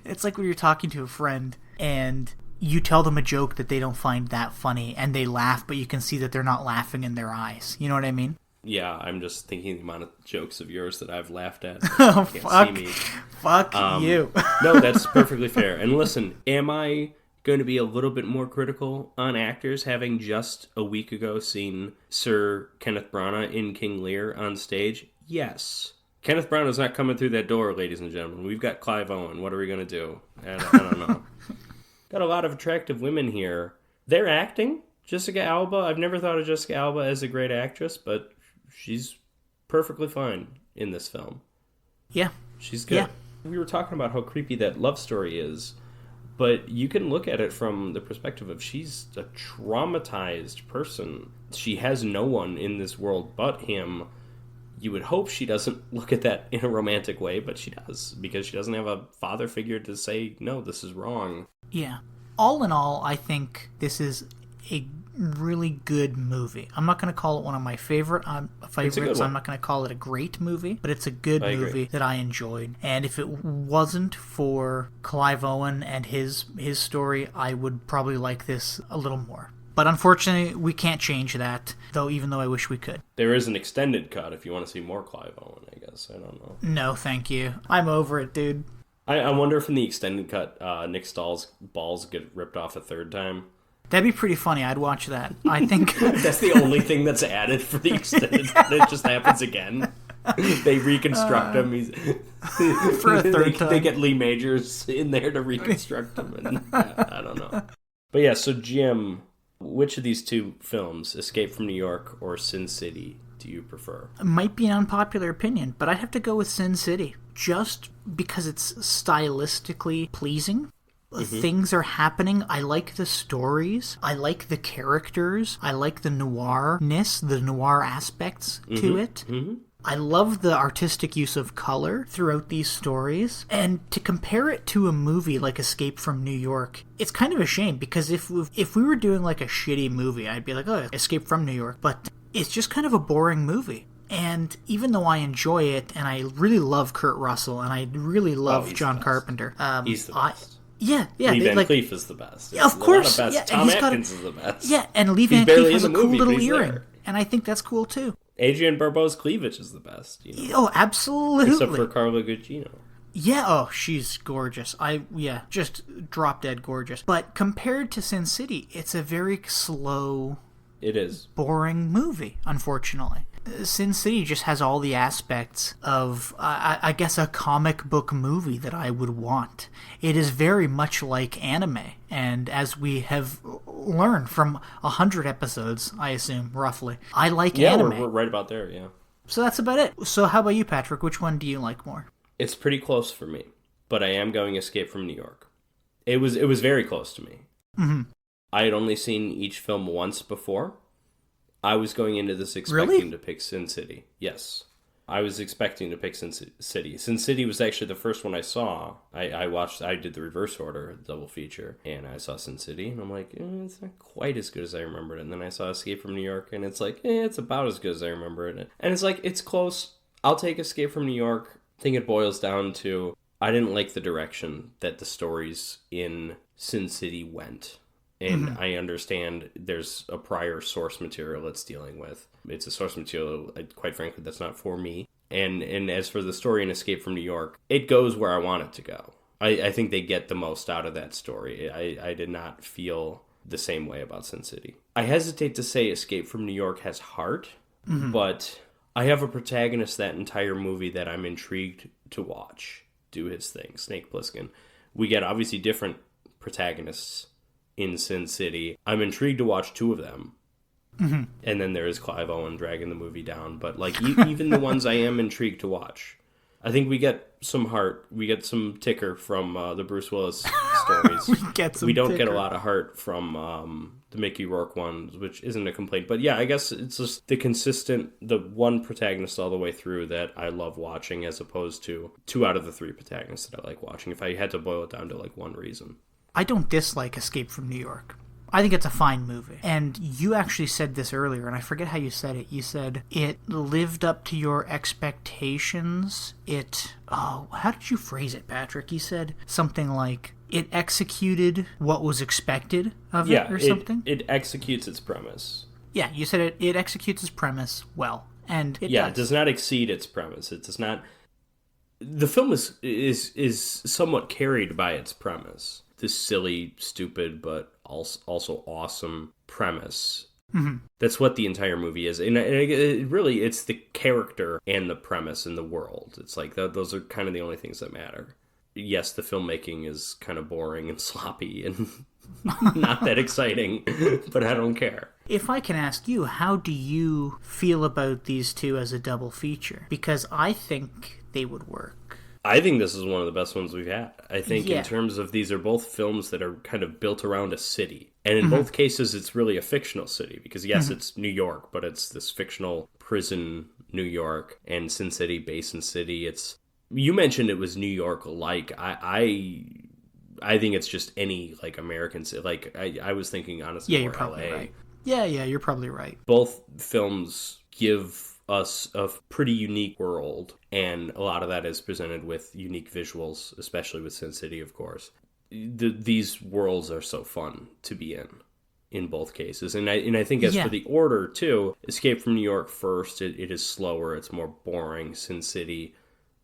It's like when you're talking to a friend and you tell them a joke that they don't find that funny, and they laugh, but you can see that they're not laughing in their eyes. You know what I mean? Yeah, I'm just thinking the amount of jokes of yours that I've laughed at. Oh, fuck. See me. Fuck you. No, that's perfectly fair. And listen, am I going to be a little bit more critical on actors, having just a week ago seen Sir Kenneth Branagh in King Lear on stage? Yes. Kenneth Branagh's not coming through that door, ladies and gentlemen. We've got Clive Owen. What are we going to do? I don't know. Got a lot of attractive women here. They're acting. Jessica Alba, I've never thought of Jessica Alba as a great actress, but she's perfectly fine in this film. Yeah. She's good. Yeah. We were talking about how creepy that love story is, but you can look at it from the perspective of she's a traumatized person. She has no one in this world but him. You would hope she doesn't look at that in a romantic way, but she does, because she doesn't have a father figure to say, no, this is wrong. Yeah. All in all, I think this is a really good movie. I'm not going to call it one of my favorites. I'm not going to call it a great movie, but it's a good movie that I enjoyed. And if it wasn't for Clive Owen and his story, I would probably like this a little more. But unfortunately, we can't change that, even though I wish we could. There is an extended cut if you want to see more Clive Owen, I guess. I don't know. No, thank you. I'm over it, dude. I wonder if in the extended cut, Nick Stahl's balls get ripped off a third time. That'd be pretty funny. I'd watch that. I think that's the only thing that's added for the extended cut. It just happens again. They reconstruct him. For a third time. They get Lee Majors in there to reconstruct him. And, I don't know. But yeah, so Jim, which of these two films, Escape from New York or Sin City, do you prefer? It might be an unpopular opinion, but I'd have to go with Sin City. Just because it's stylistically pleasing. Mm-hmm. Things are happening. I like the stories. I like the characters. I like the noir-ness, the noir aspects to it. Mm-hmm. I love the artistic use of color throughout these stories. And to compare it to a movie like Escape from New York, it's kind of a shame, because if we were doing like a shitty movie, I'd be like, oh, Escape from New York. But it's just kind of a boring movie. And even though I enjoy it, and I really love Kurt Russell, and I really love John Carpenter. He's the best. Yeah. Lee Van Cleef is the best. Yeah, of course. Yeah, Tom Atkins is the best. Yeah, and Lee Van Cleef has a cool little earring. There. And I think that's cool, too. Adrienne Barbeau's cleavage is the best. You know? Oh, absolutely. Except for Carla Gugino. Yeah, she's gorgeous. Just drop dead gorgeous. But compared to Sin City, it's a very slow... It is. Boring movie, unfortunately. Sin City just has all the aspects of, I guess, a comic book movie that I would want. It is very much like anime, and as we have learned from 100 episodes, I assume, roughly, I like anime. Yeah, we're right about there, yeah. So that's about it. So how about you, Patrick? Which one do you like more? It's pretty close for me, but I am going Escape from New York. It was very close to me. Mm-hmm. I had only seen each film once before. I was going into this expecting to pick Sin City. Yes. I was expecting to pick Sin City. Sin City was actually the first one I saw. I did the reverse order, double feature, and I saw Sin City, and I'm like, it's not quite as good as I remembered it. And then I saw Escape from New York, and it's like, it's about as good as I remember it. And it's like, it's close. I'll take Escape from New York. I think it boils down to, I didn't like the direction that the stories in Sin City went. And I understand there's a prior source material it's dealing with. It's a source material, quite frankly, that's not for me. And as for the story in Escape from New York, it goes where I want it to go. I think they get the most out of that story. I did not feel the same way about Sin City. I hesitate to say Escape from New York has heart, but I have a protagonist that entire movie that I'm intrigued to watch do his thing, Snake Plissken. We get obviously different protagonists in Sin City. I'm intrigued to watch two of them. Mm-hmm. And then there is Clive Owen dragging the movie down. But like even the ones I am intrigued to watch. I think we get some heart. We get some ticker from the Bruce Willis stories. We don't get a lot of heart from the Mickey Rourke ones, which isn't a complaint. But yeah, I guess it's just the one protagonist all the way through that I love watching, as opposed to 2 out of the 3 protagonists that I like watching, if I had to boil it down to like one reason. I don't dislike Escape from New York. I think it's a fine movie. And you actually said this earlier, and I forget how you said it. You said it lived up to your expectations. How did you phrase it, Patrick? You said something like, it executed what was expected of it, or something? It executes its premise. Yeah, you said it executes its premise well. And it it does not exceed its premise. It does not... The film is somewhat carried by its premise. This silly, stupid, but also awesome premise. Mm-hmm. That's what the entire movie is. And it's the character and the premise and the world. It's like those are kind of the only things that matter. Yes, the filmmaking is kind of boring and sloppy and Not that exciting, but I don't care. If I can ask you, how do you feel about these two as a double feature? Because I think they would work. I think this is one of the best ones we've had. I think in terms of these are both films that are kind of built around a city. And in both cases, it's really a fictional city. Because yes, it's New York, but it's this fictional prison New York and Sin City, Basin City. You mentioned it was New York-like. I think it's just any like American city. Like I was thinking honestly, you're probably right. Yeah, you're probably right. Both films give us a pretty unique world, and a lot of that is presented with unique visuals, especially with Sin City, of course. These worlds are so fun to be in both cases. And I think as for the order, too, Escape from New York first, it is slower, it's more boring. Sin City,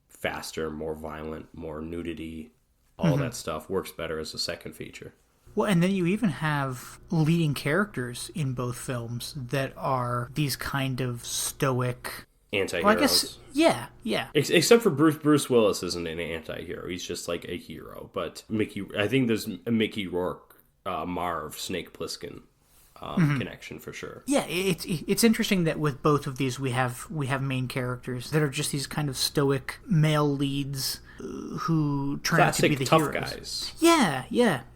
faster, more violent, more nudity, all that stuff works better as a second feature. Well, and then you even have leading characters in both films that are these kind of stoic... anti-heroes. Well, I guess, yeah. Except for Bruce Willis isn't an anti-hero. He's just like a hero. But I think there's a Mickey Rourke, Marv, Snake Plissken connection for sure. Yeah, it's interesting that with both of these we have main characters that are just these kind of stoic male leads who turn out to be the tough heroes. Guys.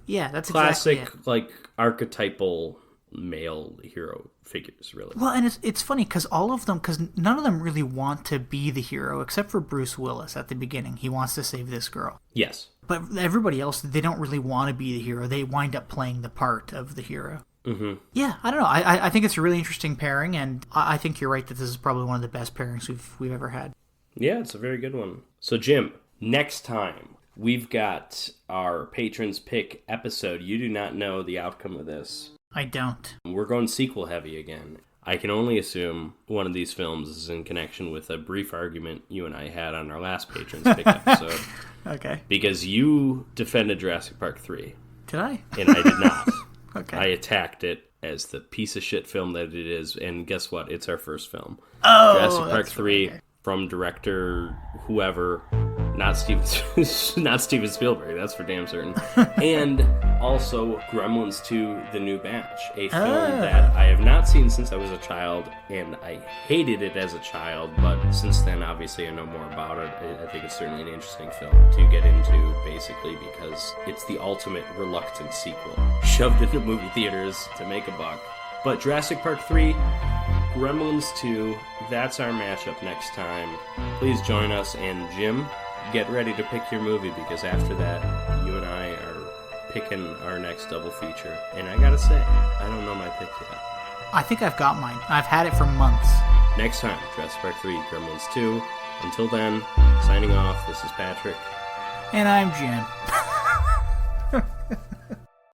Yeah, that's classic, exactly it. like archetypal male hero figures, really. Well, and it's funny because none of them really want to be the hero except for Bruce Willis at the beginning. He wants to save this girl. Yes. But everybody else, they don't really want to be the hero. They wind up playing the part of the hero. Mm-hmm. Yeah, I don't know. I think it's a really interesting pairing, and I think you're right that this is probably one of the best pairings we've ever had. Yeah, it's a very good one. So, Jim, next time we've got our Patrons Pick episode. You do not know the outcome of this. I don't. We're going sequel heavy again. I can only assume one of these films is in connection with a brief argument you and I had on our last Patrons Pick episode. Okay. Because you defended Jurassic Park 3. Did I? And I did not. Okay. I attacked it as the piece of shit film that it is, and guess what? It's our first film. Oh, Jurassic Park 3 okay. From director whoever, not Steven Spielberg, that's for damn certain. And also Gremlins 2: The New Batch, a film that I have not seen since I was a child, and I hated it as a child, but since then, obviously, I know more about it. I think it's certainly an interesting film to get into, basically, because it's the ultimate reluctant sequel, shoved into movie theaters to make a buck. But Jurassic Park 3, Gremlins 2, that's our matchup next time. Please join us, and Jim, get ready to pick your movie, because after that, you and I are picking our next double feature. And I gotta say, I don't know my pick yet. I think I've got mine. I've had it for months. Next time, Jurassic Park 3, Gremlins 2. Until then, signing off, this is Patrick. And I'm Jim.